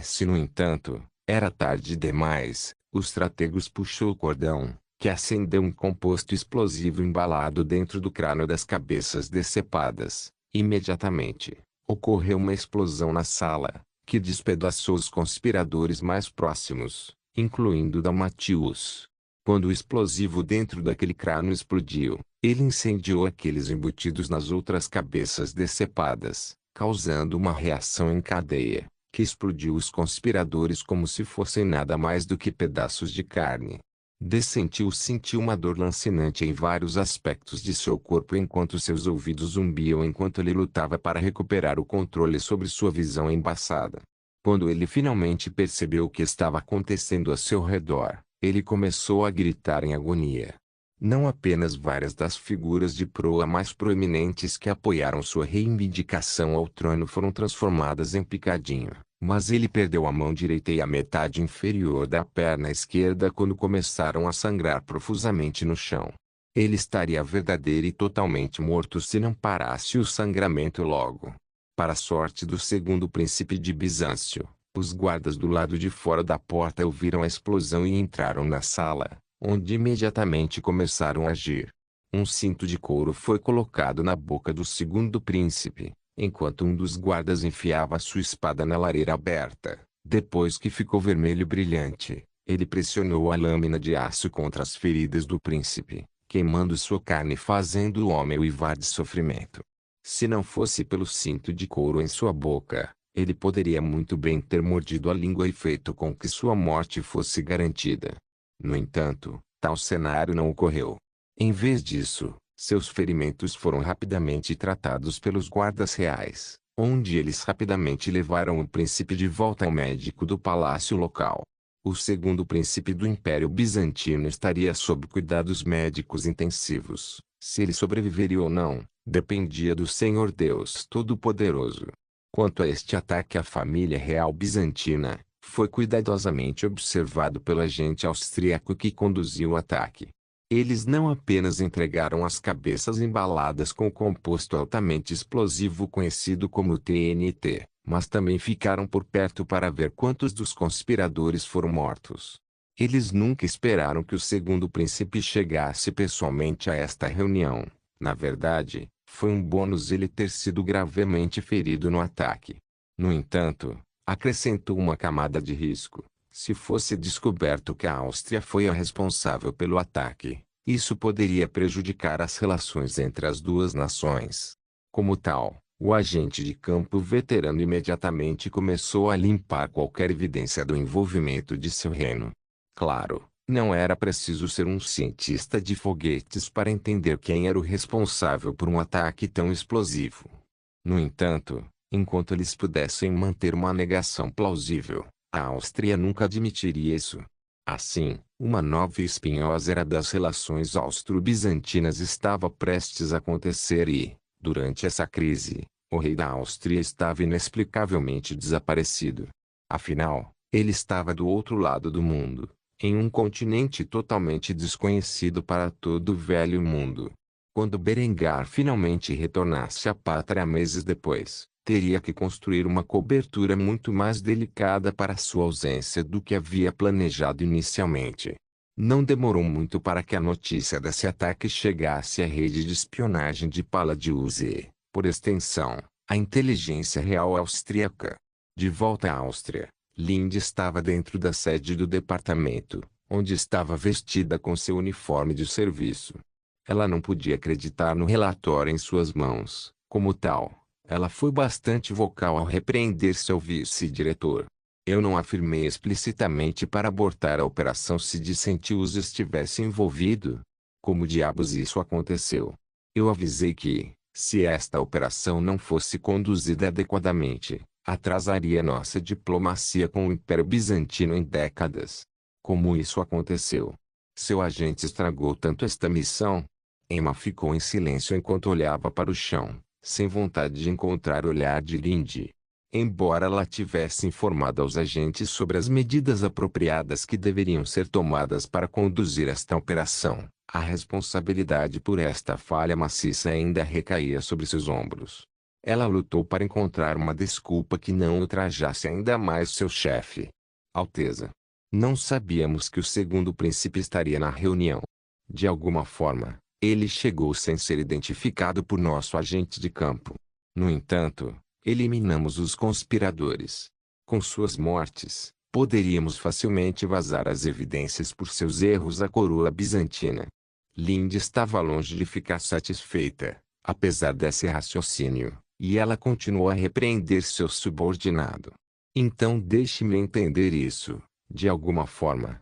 Se no entanto, era tarde demais, o strategos puxou o cordão, que acendeu um composto explosivo embalado dentro do crânio das cabeças decepadas. Imediatamente, ocorreu uma explosão na sala, que despedaçou os conspiradores mais próximos, incluindo Dalmátios. Quando o explosivo dentro daquele crânio explodiu, ele incendiou aqueles embutidos nas outras cabeças decepadas, causando uma reação em cadeia, que explodiu os conspiradores como se fossem nada mais do que pedaços de carne. Decentius sentiu uma dor lancinante em vários aspectos de seu corpo enquanto seus ouvidos zumbiam enquanto ele lutava para recuperar o controle sobre sua visão embaçada. Quando ele finalmente percebeu o que estava acontecendo a seu redor, ele começou a gritar em agonia. Não apenas várias das figuras de proa mais proeminentes que apoiaram sua reivindicação ao trono foram transformadas em picadinho, mas ele perdeu a mão direita e a metade inferior da perna esquerda quando começaram a sangrar profusamente no chão. Ele estaria verdadeiro e totalmente morto se não parasse o sangramento logo. Para a sorte do segundo príncipe de Bizâncio, os guardas do lado de fora da porta ouviram a explosão e entraram na sala, onde imediatamente começaram a agir. Um cinto de couro foi colocado na boca do segundo príncipe, enquanto um dos guardas enfiava sua espada na lareira aberta. Depois que ficou vermelho brilhante, ele pressionou a lâmina de aço contra as feridas do príncipe, queimando sua carne e fazendo o homem uivar de sofrimento. Se não fosse pelo cinto de couro em sua boca, ele poderia muito bem ter mordido a língua e feito com que sua morte fosse garantida. No entanto, tal cenário não ocorreu. Em vez disso, seus ferimentos foram rapidamente tratados pelos guardas reais, onde eles rapidamente levaram o príncipe de volta ao médico do palácio local. O segundo príncipe do Império Bizantino estaria sob cuidados médicos intensivos. Se ele sobreviveria ou não, dependia do Senhor Deus Todo-Poderoso. Quanto a este ataque à família real bizantina, foi cuidadosamente observado pelo agente austríaco que conduziu o ataque. Eles não apenas entregaram as cabeças embaladas com o composto altamente explosivo conhecido como TNT, mas também ficaram por perto para ver quantos dos conspiradores foram mortos. Eles nunca esperaram que o segundo príncipe chegasse pessoalmente a esta reunião. Na verdade, foi um bônus ele ter sido gravemente ferido no ataque. No entanto, acrescentou uma camada de risco. Se fosse descoberto que a Áustria foi a responsável pelo ataque, isso poderia prejudicar as relações entre as duas nações. Como tal, O agente de campo veterano imediatamente começou a limpar qualquer evidência do envolvimento de seu reino. Claro, não era preciso ser um cientista de foguetes para entender quem era o responsável por um ataque tão explosivo. No entanto, enquanto eles pudessem manter uma negação plausível, a Áustria nunca admitiria isso. Assim, uma nova e espinhosa era das relações austro-bizantinas estava prestes a acontecer e, durante essa crise, o rei da Áustria estava inexplicavelmente desaparecido. Afinal, ele estava do outro lado do mundo, em um continente totalmente desconhecido para todo o velho mundo. Quando Berengar finalmente retornasse à pátria meses depois, teria que construir uma cobertura muito mais delicada para sua ausência do que havia planejado inicialmente. Não demorou muito para que a notícia desse ataque chegasse à rede de espionagem de Palladius e, por extensão, à inteligência real austríaca. De volta à Áustria, Linde estava dentro da sede do departamento, onde estava vestida com seu uniforme de serviço. Ela não podia acreditar no relatório em suas mãos, como tal. Ela foi bastante vocal ao repreender seu vice-diretor. Eu não afirmei explicitamente para abortar a operação se Dissentius estivesse envolvido. Como diabos isso aconteceu? Eu avisei que, se esta operação não fosse conduzida adequadamente, atrasaria nossa diplomacia com o Império Bizantino em décadas. Como isso aconteceu? Seu agente estragou tanto esta missão? Emma ficou em silêncio enquanto olhava para o chão, sem vontade de encontrar o olhar de Linde. Embora ela tivesse informado aos agentes sobre as medidas apropriadas que deveriam ser tomadas para conduzir esta operação, a responsabilidade por esta falha maciça ainda recaía sobre seus ombros. Ela lutou para encontrar uma desculpa que não ultrajasse ainda mais seu chefe. Alteza. Não sabíamos que o segundo príncipe estaria na reunião. De alguma forma, ele chegou sem ser identificado por nosso agente de campo. No entanto, eliminamos os conspiradores. Com suas mortes, poderíamos facilmente vazar as evidências por seus erros à coroa bizantina. Linde estava longe de ficar satisfeita, apesar desse raciocínio, e ela continuou a repreender seu subordinado. Então deixe-me entender isso. De alguma forma,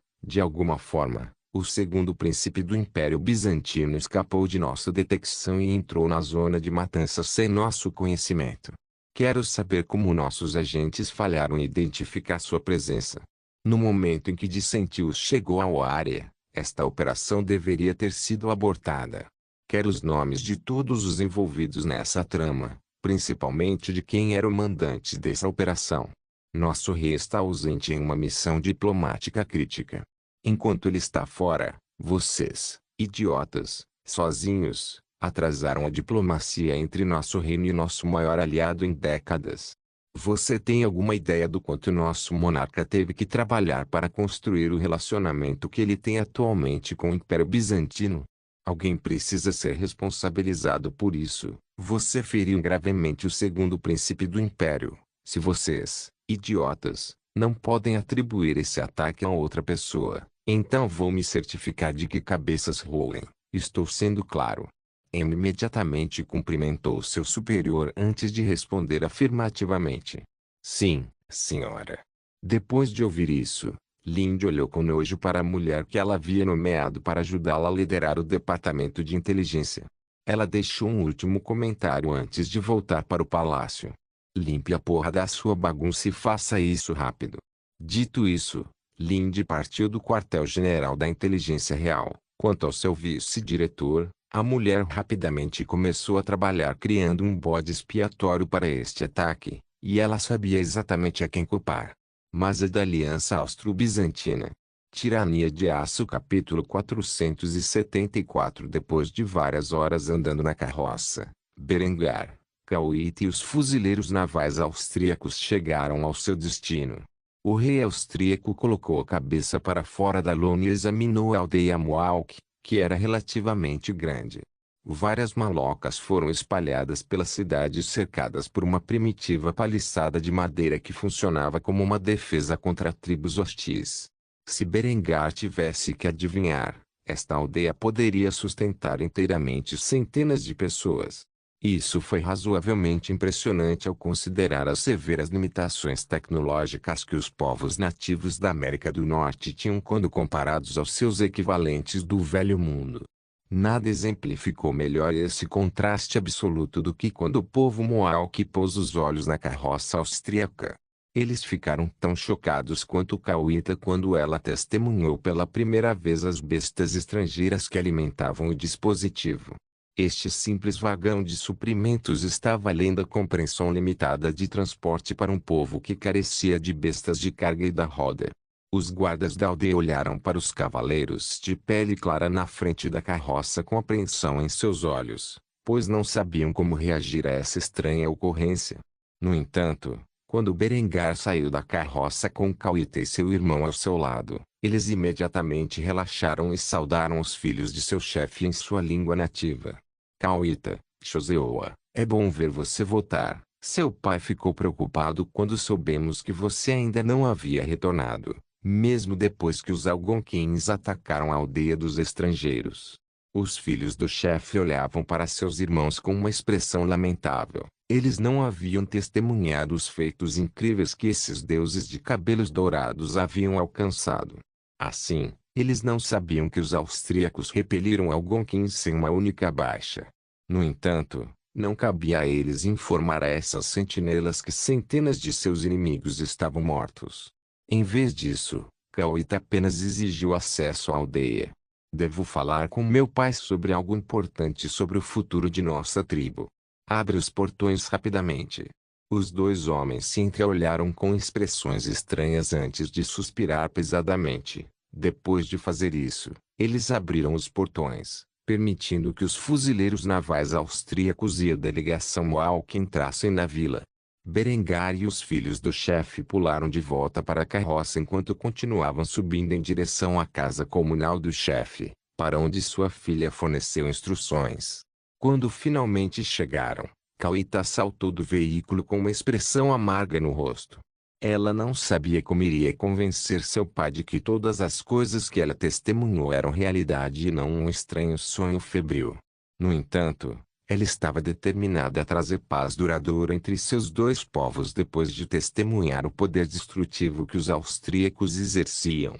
o segundo príncipe do Império Bizantino escapou de nossa detecção e entrou na zona de matança sem nosso conhecimento. Quero saber como nossos agentes falharam em identificar sua presença. No momento em que Dissentius chegou à área, esta operação deveria ter sido abortada. Quero os nomes de todos os envolvidos nessa trama, principalmente de quem era o mandante dessa operação. Nosso rei está ausente em uma missão diplomática crítica. Enquanto ele está fora, vocês, idiotas, sozinhos, atrasaram a diplomacia entre nosso reino e nosso maior aliado em décadas. Você tem alguma ideia do quanto nosso monarca teve que trabalhar para construir o relacionamento que ele tem atualmente com o Império Bizantino? Alguém precisa ser responsabilizado por isso. Você feriu gravemente o segundo príncipe do Império. Se vocês, idiotas, não podem atribuir esse ataque a outra pessoa, então vou me certificar de que cabeças rolem. Estou sendo claro. M imediatamente cumprimentou seu superior antes de responder afirmativamente. Sim, senhora. Depois de ouvir isso, Linde olhou com nojo para a mulher que ela havia nomeado para ajudá-la a liderar o departamento de inteligência. Ela deixou um último comentário antes de voltar para o palácio. Limpe a porra da sua bagunça e faça isso rápido. Dito isso, Linde partiu do quartel-general da inteligência real. Quanto ao seu vice-diretor, a mulher rapidamente começou a trabalhar criando um bode expiatório para este ataque, e ela sabia exatamente a quem culpar. Mas a da Aliança Austro-Bizantina. Tirania de Aço capítulo 474. Depois de várias horas andando na carroça, Berengar, Cauíte e os fuzileiros navais austríacos chegaram ao seu destino. O rei austríaco colocou a cabeça para fora da lona e examinou a aldeia Mualk, que era relativamente grande. Várias malocas foram espalhadas pela cidade cercadas por uma primitiva paliçada de madeira que funcionava como uma defesa contra tribos hostis. Se Berengar tivesse que adivinhar, esta aldeia poderia sustentar inteiramente centenas de pessoas. Isso foi razoavelmente impressionante ao considerar as severas limitações tecnológicas que os povos nativos da América do Norte tinham quando comparados aos seus equivalentes do Velho Mundo. Nada exemplificou melhor esse contraste absoluto do que quando o povo Mohawk pôs os olhos na carroça austríaca. Eles ficaram tão chocados quanto Cauita quando ela testemunhou pela primeira vez as bestas estrangeiras que alimentavam o dispositivo. Este simples vagão de suprimentos estava além da compreensão limitada de transporte para um povo que carecia de bestas de carga e da roda. Os guardas da aldeia olharam para os cavaleiros de pele clara na frente da carroça com apreensão em seus olhos, pois não sabiam como reagir a essa estranha ocorrência. No entanto, quando Berengar saiu da carroça com Cauita e seu irmão ao seu lado, eles imediatamente relaxaram e saudaram os filhos de seu chefe em sua língua nativa. Cauita, Choseoa, é bom ver você voltar. Seu pai ficou preocupado quando soubemos que você ainda não havia retornado, mesmo depois que os Algonquins atacaram a aldeia dos estrangeiros. Os filhos do chefe olhavam para seus irmãos com uma expressão lamentável. Eles não haviam testemunhado os feitos incríveis que esses deuses de cabelos dourados haviam alcançado. Assim, eles não sabiam que os austríacos repeliram Algonquins sem uma única baixa. No entanto, não cabia a eles informar a essas sentinelas que centenas de seus inimigos estavam mortos. Em vez disso, Cauita apenas exigiu acesso à aldeia. Devo falar com meu pai sobre algo importante sobre o futuro de nossa tribo. Abre os portões rapidamente. Os dois homens se entreolharam com expressões estranhas antes de suspirar pesadamente. Depois de fazer isso, eles abriram os portões, permitindo que os fuzileiros navais austríacos e a delegação Mohawk entrassem na vila. Berengar e os filhos do chefe pularam de volta para a carroça enquanto continuavam subindo em direção à casa comunal do chefe, para onde sua filha forneceu instruções. Quando finalmente chegaram, Cauita saltou do veículo com uma expressão amarga no rosto. Ela não sabia como iria convencer seu pai de que todas as coisas que ela testemunhou eram realidade e não um estranho sonho febril. No entanto, ela estava determinada a trazer paz duradoura entre seus dois povos depois de testemunhar o poder destrutivo que os austríacos exerciam.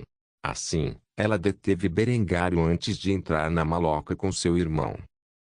Assim, ela deteve Berengário antes de entrar na maloca com seu irmão.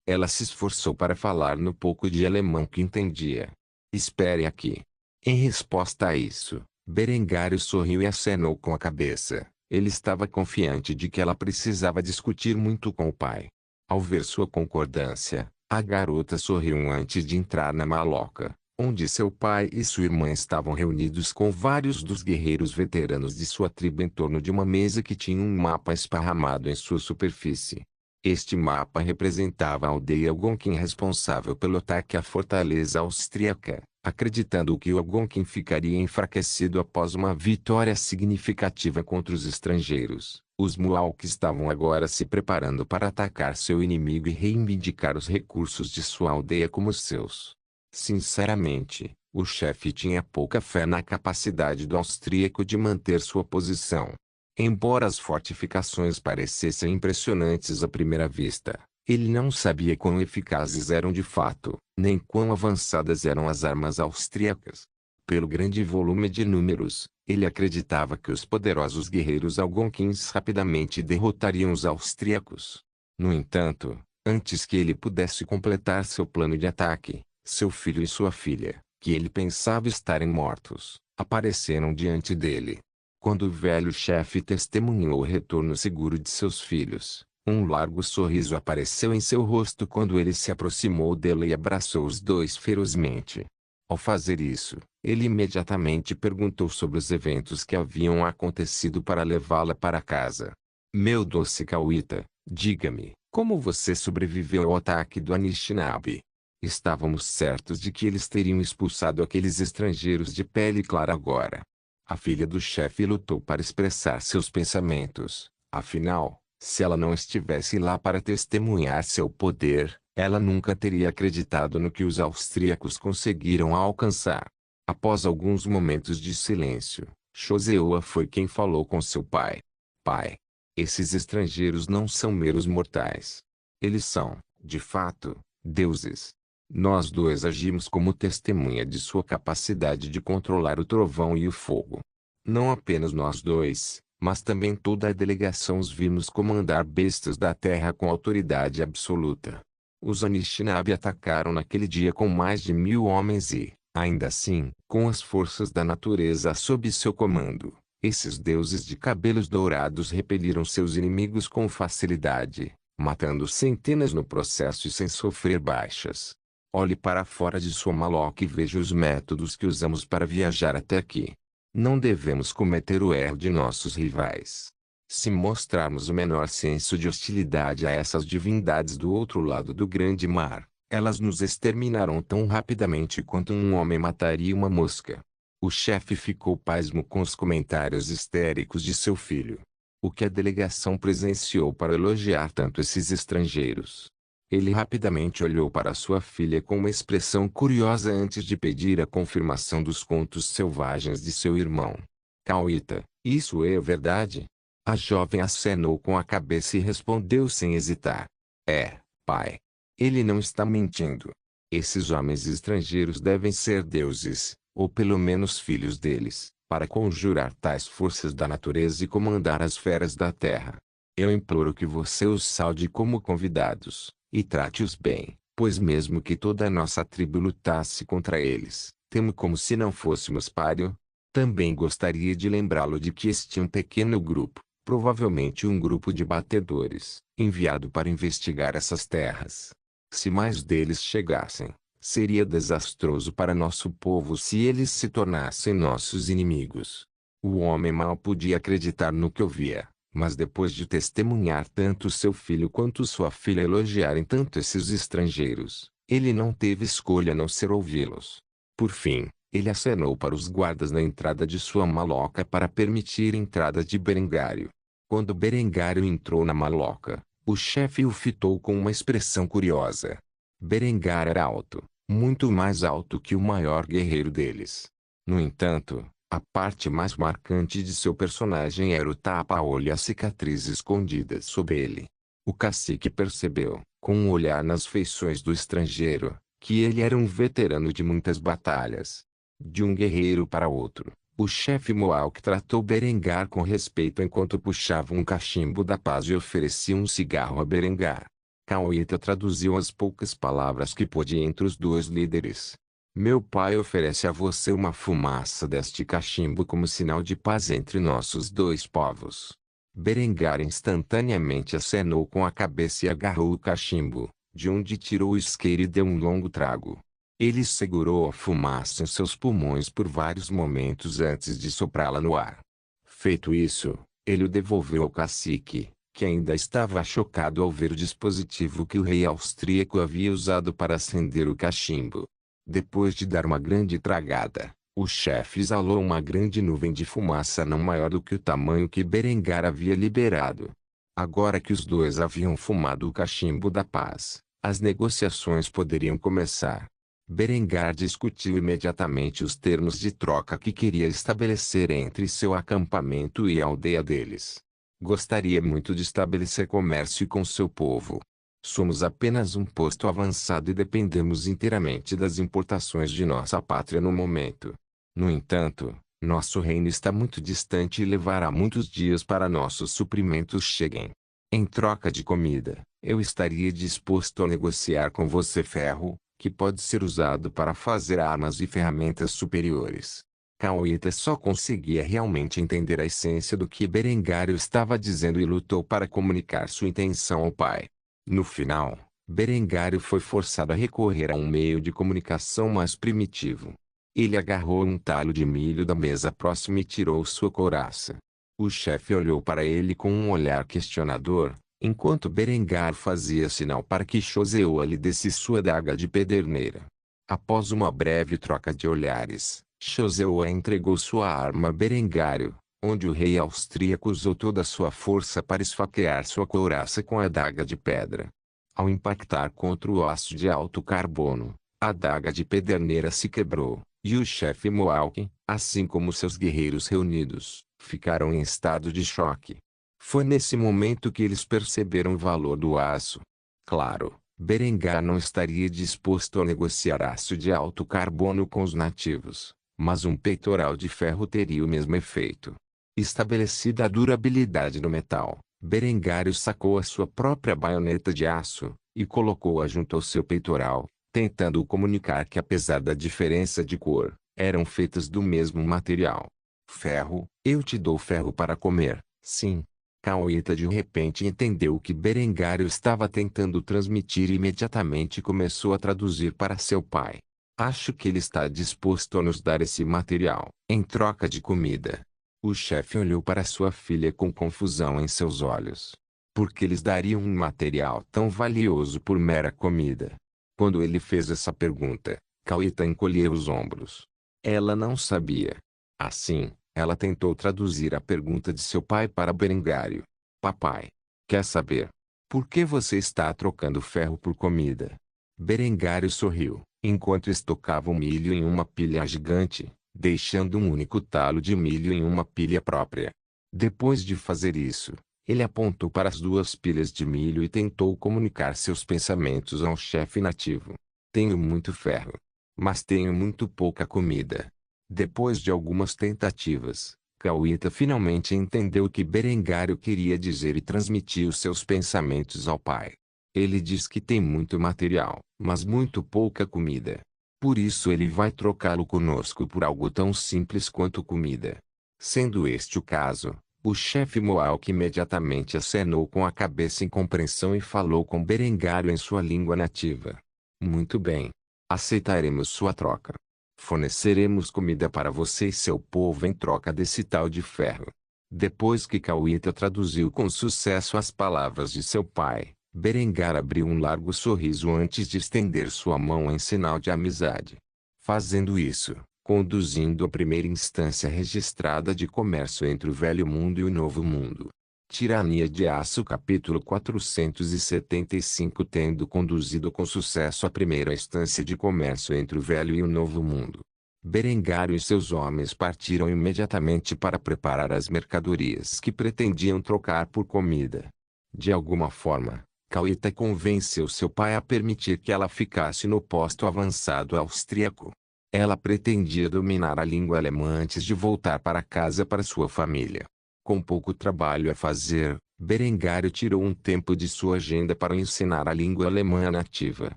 Ela se esforçou para falar no pouco de alemão que entendia. Espere aqui. Em resposta a isso, Berengário sorriu e acenou com a cabeça. Ele estava confiante de que ela precisava discutir muito com o pai. Ao ver sua concordância, a garota sorriu antes de entrar na maloca, onde seu pai e sua irmã estavam reunidos com vários dos guerreiros veteranos de sua tribo em torno de uma mesa que tinha um mapa esparramado em sua superfície. Este mapa representava a aldeia Algonquin responsável pelo ataque à fortaleza austríaca, acreditando que o Algonquin ficaria enfraquecido após uma vitória significativa contra os estrangeiros. Os Mohawk estavam agora se preparando para atacar seu inimigo e reivindicar os recursos de sua aldeia como seus. Sinceramente, o chefe tinha pouca fé na capacidade do austríaco de manter sua posição. Embora as fortificações parecessem impressionantes à primeira vista, ele não sabia quão eficazes eram de fato, nem quão avançadas eram as armas austríacas. Pelo grande volume de números, ele acreditava que os poderosos guerreiros algonquins rapidamente derrotariam os austríacos. No entanto, antes que ele pudesse completar seu plano de ataque, seu filho e sua filha, que ele pensava estarem mortos, apareceram diante dele. Quando o velho chefe testemunhou o retorno seguro de seus filhos, um largo sorriso apareceu em seu rosto quando ele se aproximou dele e abraçou os dois ferozmente. Ao fazer isso, ele imediatamente perguntou sobre os eventos que haviam acontecido para levá-la para casa. Meu doce Cauita, diga-me, como você sobreviveu ao ataque do Anishinaabe? Estávamos certos de que eles teriam expulsado aqueles estrangeiros de pele clara agora. A filha do chefe lutou para expressar seus pensamentos. Afinal, se ela não estivesse lá para testemunhar seu poder, ela nunca teria acreditado no que os austríacos conseguiram alcançar. Após alguns momentos de silêncio, Choseoa foi quem falou com seu pai. Pai, esses estrangeiros não são meros mortais. Eles são, de fato, deuses. Nós dois agimos como testemunha de sua capacidade de controlar o trovão e o fogo. Não apenas nós dois, mas também toda a delegação os vimos comandar bestas da terra com autoridade absoluta. Os Anishinaabe atacaram naquele dia com mais de 1000 homens e, ainda assim, com as forças da natureza sob seu comando, esses deuses de cabelos dourados repeliram seus inimigos com facilidade, matando centenas no processo e sem sofrer baixas. Olhe para fora de sua maloca e veja os métodos que usamos para viajar até aqui. Não devemos cometer o erro de nossos rivais. Se mostrarmos o menor senso de hostilidade a essas divindades do outro lado do grande mar, elas nos exterminarão tão rapidamente quanto um homem mataria uma mosca. O chefe ficou pasmo com os comentários histéricos de seu filho. O que a delegação presenciou para elogiar tanto esses estrangeiros? Ele rapidamente olhou para sua filha com uma expressão curiosa antes de pedir a confirmação dos contos selvagens de seu irmão. Cauita, isso é verdade? A jovem acenou com a cabeça e respondeu sem hesitar. É, pai. Ele não está mentindo. Esses homens estrangeiros devem ser deuses, ou pelo menos filhos deles, para conjurar tais forças da natureza e comandar as feras da terra. Eu imploro que você os saude como convidados, e trate-os bem, pois mesmo que toda a nossa tribo lutasse contra eles, temo como se não fôssemos páreo. Também gostaria de lembrá-lo de que este é um pequeno grupo, provavelmente um grupo de batedores, enviado para investigar essas terras. Se mais deles chegassem, seria desastroso para nosso povo se eles se tornassem nossos inimigos. O homem mal podia acreditar no que ouvia. Mas depois de testemunhar tanto seu filho quanto sua filha elogiarem tanto esses estrangeiros, ele não teve escolha a não ser ouvi-los. Por fim, ele acenou para os guardas na entrada de sua maloca para permitir a entrada de Berengário. Quando Berengário entrou na maloca, o chefe o fitou com uma expressão curiosa. Berengar era alto, muito mais alto que o maior guerreiro deles. No entanto, a parte mais marcante de seu personagem era o tapa-olho e a cicatriz escondida sob ele. O cacique percebeu, com um olhar nas feições do estrangeiro, que ele era um veterano de muitas batalhas. De um guerreiro para outro, o chefe Mohawk tratou Berengar com respeito enquanto puxava um cachimbo da paz e oferecia um cigarro a Berengar. Cauita traduziu as poucas palavras que pôde entre os dois líderes. Meu pai oferece a você uma fumaça deste cachimbo como sinal de paz entre nossos dois povos. Berengar instantaneamente acenou com a cabeça e agarrou o cachimbo, de onde tirou o isqueiro e deu um longo trago. Ele segurou a fumaça em seus pulmões por vários momentos antes de soprá-la no ar. Feito isso, ele o devolveu ao cacique, que ainda estava chocado ao ver o dispositivo que o rei austríaco havia usado para acender o cachimbo. Depois de dar uma grande tragada, o chefe exalou uma grande nuvem de fumaça não maior do que o tamanho que Berengar havia liberado. Agora que os dois haviam fumado o cachimbo da paz, as negociações poderiam começar. Berengar discutiu imediatamente os termos de troca que queria estabelecer entre seu acampamento e a aldeia deles. Gostaria muito de estabelecer comércio com seu povo. Somos apenas um posto avançado e dependemos inteiramente das importações de nossa pátria no momento. No entanto, nosso reino está muito distante e levará muitos dias para nossos suprimentos cheguem. Em troca de comida, eu estaria disposto a negociar com você ferro, que pode ser usado para fazer armas e ferramentas superiores. Cauita só conseguia realmente entender a essência do que Berengário estava dizendo e lutou para comunicar sua intenção ao pai. No final, Berengário foi forçado a recorrer a um meio de comunicação mais primitivo. Ele agarrou um talho de milho da mesa próxima e tirou sua couraça. O chefe olhou para ele com um olhar questionador, enquanto Berengar fazia sinal para que Choseoa lhe desse sua adaga de pederneira. Após uma breve troca de olhares, Choseoa entregou sua arma a Berengário, onde o rei austríaco usou toda a sua força para esfaquear sua couraça com a adaga de pedra. Ao impactar contra o aço de alto carbono, a adaga de pederneira se quebrou, e o chefe Mohawk, assim como seus guerreiros reunidos, ficaram em estado de choque. Foi nesse momento que eles perceberam o valor do aço. Claro, Berengar não estaria disposto a negociar aço de alto carbono com os nativos, mas um peitoral de ferro teria o mesmo efeito. Estabelecida a durabilidade do metal, Berengário sacou a sua própria baioneta de aço, e colocou-a junto ao seu peitoral, tentando comunicar que apesar da diferença de cor, eram feitas do mesmo material. Ferro, eu te dou ferro para comer, sim. Caueta de repente entendeu o que Berengário estava tentando transmitir e imediatamente começou a traduzir para seu pai. Acho que ele está disposto a nos dar esse material, em troca de comida. O chefe olhou para sua filha com confusão em seus olhos. Por que eles dariam um material tão valioso por mera comida? Quando ele fez essa pergunta, Caueta encolheu os ombros. Ela não sabia. Assim, ela tentou traduzir a pergunta de seu pai para Berengário. Papai, quer saber? Por que você está trocando ferro por comida? Berengário sorriu, enquanto estocava o milho em uma pilha gigante, deixando um único talo de milho em uma pilha própria. Depois de fazer isso, ele apontou para as duas pilhas de milho e tentou comunicar seus pensamentos ao chefe nativo. Tenho muito ferro, mas tenho muito pouca comida. Depois de algumas tentativas, Caueta finalmente entendeu o que Berengário queria dizer e transmitiu seus pensamentos ao pai. Ele diz que tem muito material, mas muito pouca comida. Por isso ele vai trocá-lo conosco por algo tão simples quanto comida. Sendo este o caso, o chefe Mohawk imediatamente acenou com a cabeça em compreensão e falou com Berengário em sua língua nativa. Muito bem. Aceitaremos sua troca. Forneceremos comida para você e seu povo em troca desse tal de ferro. Depois que Caueta traduziu com sucesso as palavras de seu pai, Berengar abriu um largo sorriso antes de estender sua mão em sinal de amizade. Fazendo isso, conduzindo a primeira instância registrada de comércio entre o Velho Mundo e o Novo Mundo. Tirania de Aço capítulo 475 Tendo conduzido com sucesso a primeira instância de comércio entre o Velho e o Novo Mundo, Berengário e seus homens partiram imediatamente para preparar as mercadorias que pretendiam trocar por comida. De alguma forma, Caueta convenceu seu pai a permitir que ela ficasse no posto avançado austríaco. Ela pretendia dominar a língua alemã antes de voltar para casa para sua família. Com pouco trabalho a fazer, Berengário tirou um tempo de sua agenda para ensinar a língua alemã nativa,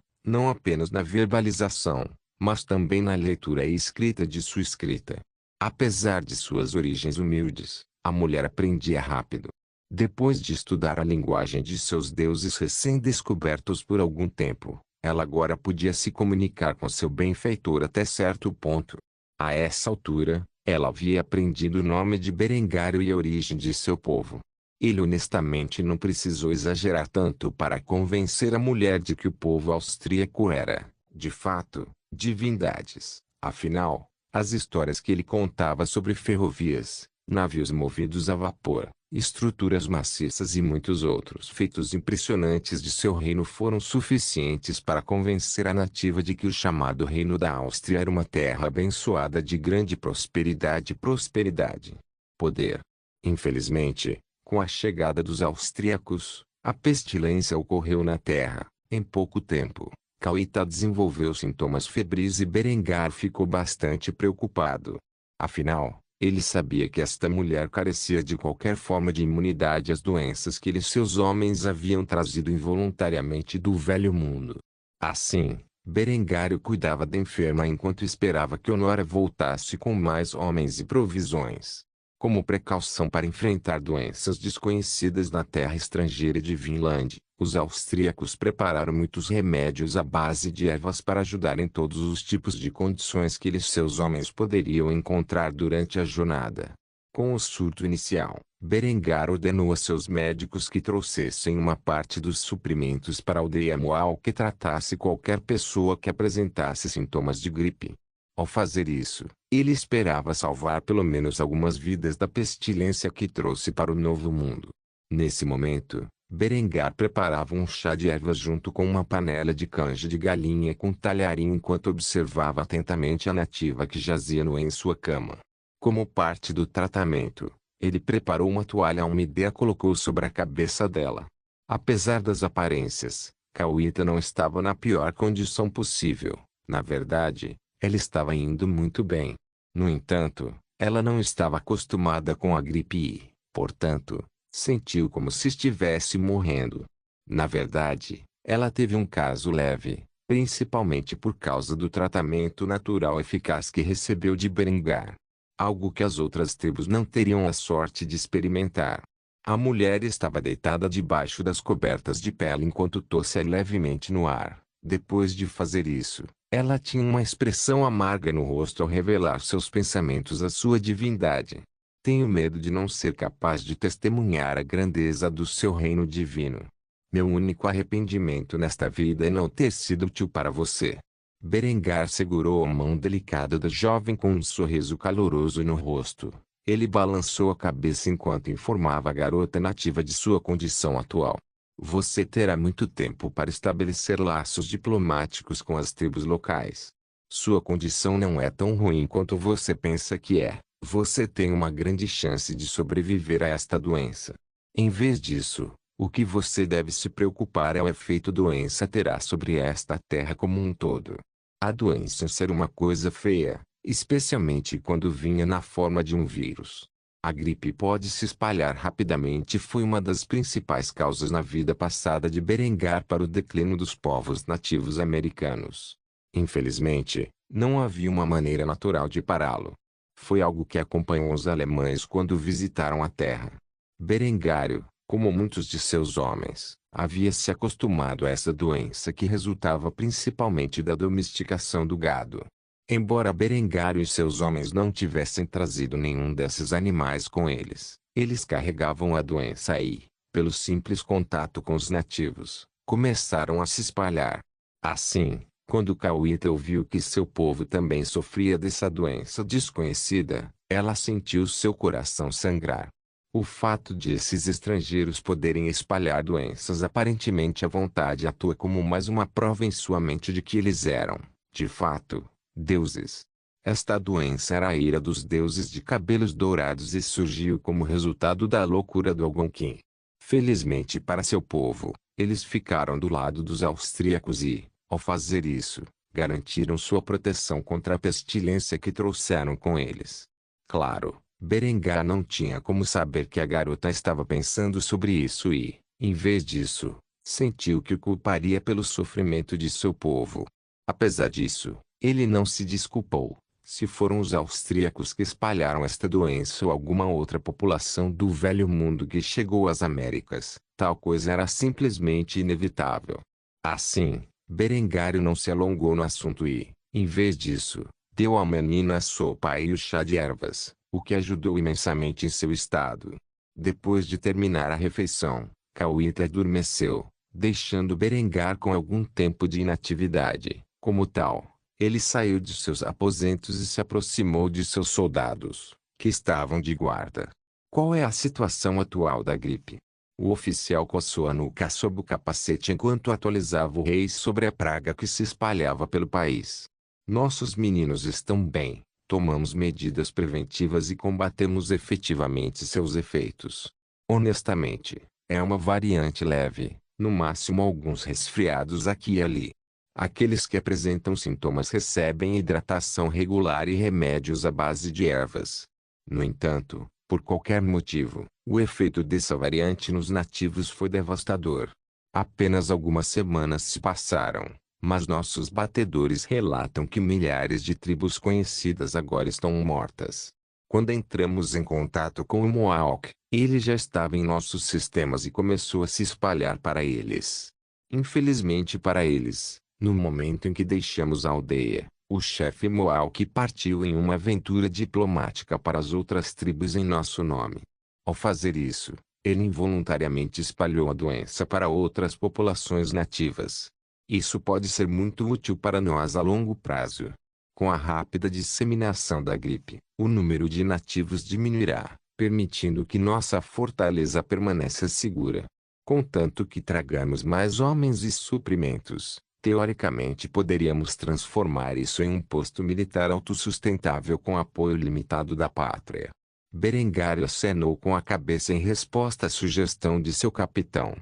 não apenas na verbalização, mas também na leitura e escrita de sua escrita. Apesar de suas origens humildes, a mulher aprendia rápido. Depois de estudar a linguagem de seus deuses recém-descobertos por algum tempo, ela agora podia se comunicar com seu benfeitor até certo ponto. A essa altura, ela havia aprendido o nome de Berengário e a origem de seu povo. Ele honestamente não precisou exagerar tanto para convencer a mulher de que o povo austríaco era, de fato, divindades. Afinal, as histórias que ele contava sobre ferrovias, navios movidos a vapor, estruturas maciças e muitos outros feitos impressionantes de seu reino foram suficientes para convencer a nativa de que o chamado Reino da Áustria era uma terra abençoada de grande prosperidade e poder. Infelizmente, com a chegada dos austríacos, a pestilência ocorreu na terra. Em pouco tempo, Caueta desenvolveu sintomas febris e Berengar ficou bastante preocupado. Afinal, ele sabia que esta mulher carecia de qualquer forma de imunidade às doenças que ele e seus homens haviam trazido involuntariamente do Velho Mundo. Assim, Berengário cuidava da enferma enquanto esperava que Honora voltasse com mais homens e provisões. Como precaução para enfrentar doenças desconhecidas na terra estrangeira de Vinland, os austríacos prepararam muitos remédios à base de ervas para ajudar em todos os tipos de condições que eles e seus homens poderiam encontrar durante a jornada. Com o surto inicial, Berengar ordenou a seus médicos que trouxessem uma parte dos suprimentos para a aldeia Moal que tratasse qualquer pessoa que apresentasse sintomas de gripe. Ao fazer isso, ele esperava salvar pelo menos algumas vidas da pestilência que trouxe para o Novo Mundo. Nesse momento, Berengar preparava um chá de ervas junto com uma panela de canja de galinha com talharim enquanto observava atentamente a nativa que jazia nua em sua cama. Como parte do tratamento, ele preparou uma toalha úmida e a colocou sobre a cabeça dela. Apesar das aparências, Cauita não estava na pior condição possível. Na verdade, ela estava indo muito bem. No entanto, ela não estava acostumada com a gripe e, portanto, sentiu como se estivesse morrendo. Na verdade, ela teve um caso leve, principalmente por causa do tratamento natural eficaz que recebeu de Berengar. Algo que as outras tribos não teriam a sorte de experimentar. A mulher estava deitada debaixo das cobertas de pele enquanto tossia levemente no ar. Depois de fazer isso, ela tinha uma expressão amarga no rosto ao revelar seus pensamentos à sua divindade. Tenho medo de não ser capaz de testemunhar a grandeza do seu reino divino. Meu único arrependimento nesta vida é não ter sido útil para você. Berengar segurou a mão delicada da jovem com um sorriso caloroso no rosto. Ele balançou a cabeça enquanto informava a garota nativa de sua condição atual. Você terá muito tempo para estabelecer laços diplomáticos com as tribos locais. Sua condição não é tão ruim quanto você pensa que é. Você tem uma grande chance de sobreviver a esta doença. Em vez disso, o que você deve se preocupar é o efeito doença terá sobre esta terra como um todo. A doença ser uma coisa feia, especialmente quando vinha na forma de um vírus. A gripe pode se espalhar rapidamente e foi uma das principais causas na vida passada de Berengar para o declínio dos povos nativos americanos. Infelizmente, não havia uma maneira natural de pará-lo. Foi algo que acompanhou os alemães quando visitaram a terra. Berengário, como muitos de seus homens, havia se acostumado a essa doença que resultava principalmente da domesticação do gado. Embora Berengário e seus homens não tivessem trazido nenhum desses animais com eles, eles carregavam a doença e, pelo simples contato com os nativos, começaram a se espalhar. Assim, quando Cauita ouviu que seu povo também sofria dessa doença desconhecida, ela sentiu seu coração sangrar. O fato de esses estrangeiros poderem espalhar doenças aparentemente à vontade atua como mais uma prova em sua mente de que eles eram, de fato, deuses. Esta doença era a ira dos deuses de cabelos dourados e surgiu como resultado da loucura do Algonquin. Felizmente para seu povo, eles ficaram do lado dos austríacos e, ao fazer isso, garantiram sua proteção contra a pestilência que trouxeram com eles. Claro, Berengar não tinha como saber que a garota estava pensando sobre isso e, em vez disso, sentiu que o culparia pelo sofrimento de seu povo. Apesar disso, ele não se desculpou. Se foram os austríacos que espalharam esta doença ou alguma outra população do velho mundo que chegou às Américas, tal coisa era simplesmente inevitável. Assim, Berengário não se alongou no assunto e, em vez disso, deu ao menino a sopa e o chá de ervas, o que ajudou imensamente em seu estado. Depois de terminar a refeição, Cauita adormeceu, deixando Berengar com algum tempo de inatividade. Como tal, ele saiu de seus aposentos e se aproximou de seus soldados, que estavam de guarda. Qual é a situação atual da gripe? O oficial coçou a nuca sob o capacete enquanto atualizava o rei sobre a praga que se espalhava pelo país. Nossos meninos estão bem, tomamos medidas preventivas e combatemos efetivamente seus efeitos. Honestamente, é uma variante leve, no máximo alguns resfriados aqui e ali. Aqueles que apresentam sintomas recebem hidratação regular e remédios à base de ervas. No entanto, por qualquer motivo, o efeito dessa variante nos nativos foi devastador. Apenas algumas semanas se passaram, mas nossos batedores relatam que milhares de tribos conhecidas agora estão mortas. Quando entramos em contato com o Mohawk, ele já estava em nossos sistemas e começou a se espalhar para eles. Infelizmente para eles, no momento em que deixamos a aldeia, o chefe Mohawk partiu em uma aventura diplomática para as outras tribos em nosso nome. Ao fazer isso, ele involuntariamente espalhou a doença para outras populações nativas. Isso pode ser muito útil para nós a longo prazo. Com a rápida disseminação da gripe, o número de nativos diminuirá, permitindo que nossa fortaleza permaneça segura. Contanto que tragamos mais homens e suprimentos, teoricamente poderíamos transformar isso em um posto militar autossustentável com apoio limitado da pátria. Berengário acenou com a cabeça em resposta à sugestão de seu capitão.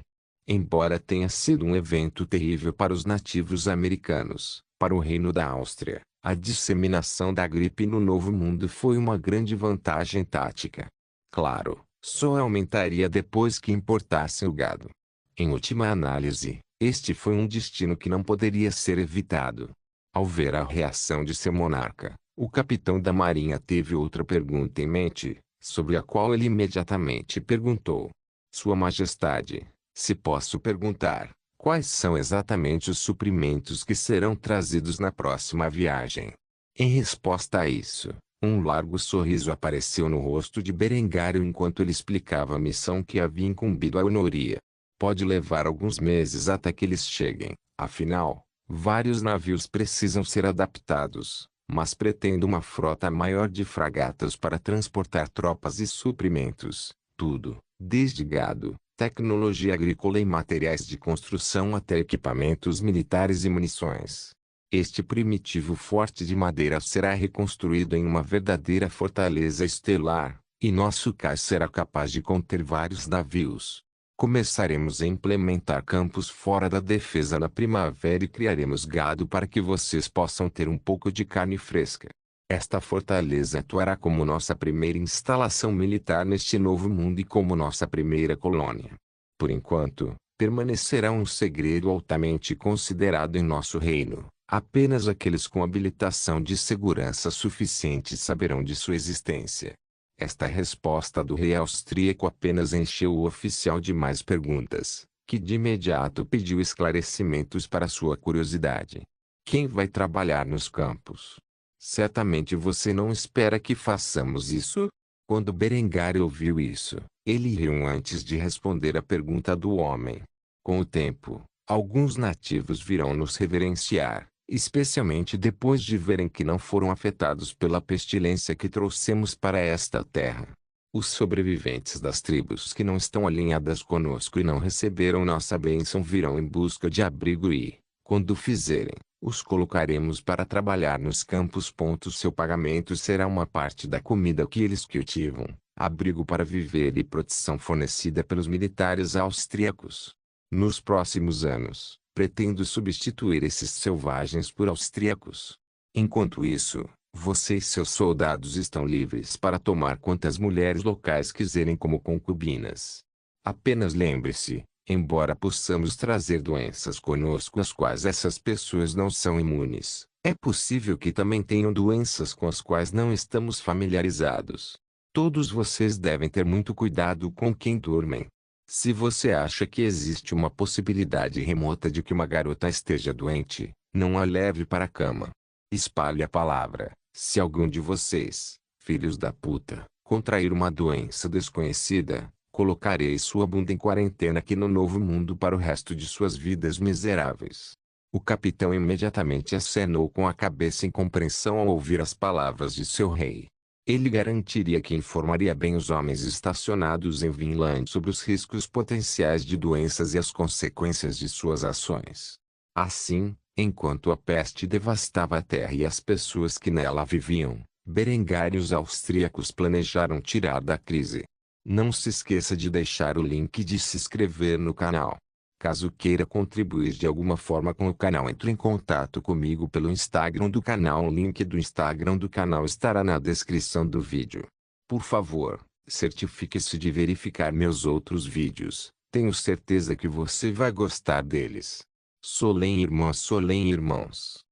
Embora tenha sido um evento terrível para os nativos americanos, para o Reino da Áustria, a disseminação da gripe no Novo Mundo foi uma grande vantagem tática. Claro, só aumentaria depois que importassem o gado. Em última análise, este foi um destino que não poderia ser evitado. Ao ver a reação de seu monarca, o capitão da marinha teve outra pergunta em mente, sobre a qual ele imediatamente perguntou: Sua Majestade, se posso perguntar, quais são exatamente os suprimentos que serão trazidos na próxima viagem? Em resposta a isso, um largo sorriso apareceu no rosto de Berengário enquanto ele explicava a missão que havia incumbido a Honoria. Pode levar alguns meses até que eles cheguem, afinal, vários navios precisam ser adaptados, mas pretendo uma frota maior de fragatas para transportar tropas e suprimentos, tudo, desde gado, tecnologia agrícola e materiais de construção até equipamentos militares e munições. Este primitivo forte de madeira será reconstruído em uma verdadeira fortaleza estelar, e nosso cais será capaz de conter vários navios. Começaremos a implementar campos fora da defesa na primavera e criaremos gado para que vocês possam ter um pouco de carne fresca. Esta fortaleza atuará como nossa primeira instalação militar neste novo mundo e como nossa primeira colônia. Por enquanto, permanecerá um segredo altamente considerado em nosso reino. Apenas aqueles com habilitação de segurança suficiente saberão de sua existência. Esta resposta do rei austríaco apenas encheu o oficial de mais perguntas, que de imediato pediu esclarecimentos para sua curiosidade. Quem vai trabalhar nos campos? Certamente você não espera que façamos isso? Quando Berengário ouviu isso, ele riu antes de responder a pergunta do homem. Com o tempo, alguns nativos virão nos reverenciar, especialmente depois de verem que não foram afetados pela pestilência que trouxemos para esta terra. Os sobreviventes das tribos que não estão alinhadas conosco e não receberam nossa bênção virão em busca de abrigo e, quando fizerem, os colocaremos para trabalhar nos campos. Seu pagamento será uma parte da comida que eles cultivam, abrigo para viver e proteção fornecida pelos militares austríacos. Nos próximos anos, pretendo substituir esses selvagens por austríacos. Enquanto isso, você e seus soldados estão livres para tomar quantas mulheres locais quiserem como concubinas. Apenas lembre-se, embora possamos trazer doenças conosco às quais essas pessoas não são imunes, é possível que também tenham doenças com as quais não estamos familiarizados. Todos vocês devem ter muito cuidado com quem dormem. Se você acha que existe uma possibilidade remota de que uma garota esteja doente, não a leve para a cama. Espalhe a palavra. Se algum de vocês, filhos da puta, contrair uma doença desconhecida, colocarei sua bunda em quarentena aqui no Novo Mundo para o resto de suas vidas miseráveis. O capitão imediatamente acenou com a cabeça em compreensão ao ouvir as palavras de seu rei. Ele garantiria que informaria bem os homens estacionados em Vinland sobre os riscos potenciais de doenças e as consequências de suas ações. Assim, enquanto a peste devastava a terra e as pessoas que nela viviam, Berengário e os austríacos planejaram tirar da crise. Não se esqueça de deixar o link de se inscrever no canal. Caso queira contribuir de alguma forma com o canal, entre em contato comigo pelo Instagram do canal. O link do Instagram do canal estará na descrição do vídeo. Por favor, certifique-se de verificar meus outros vídeos. Tenho certeza que você vai gostar deles. Solém irmãos.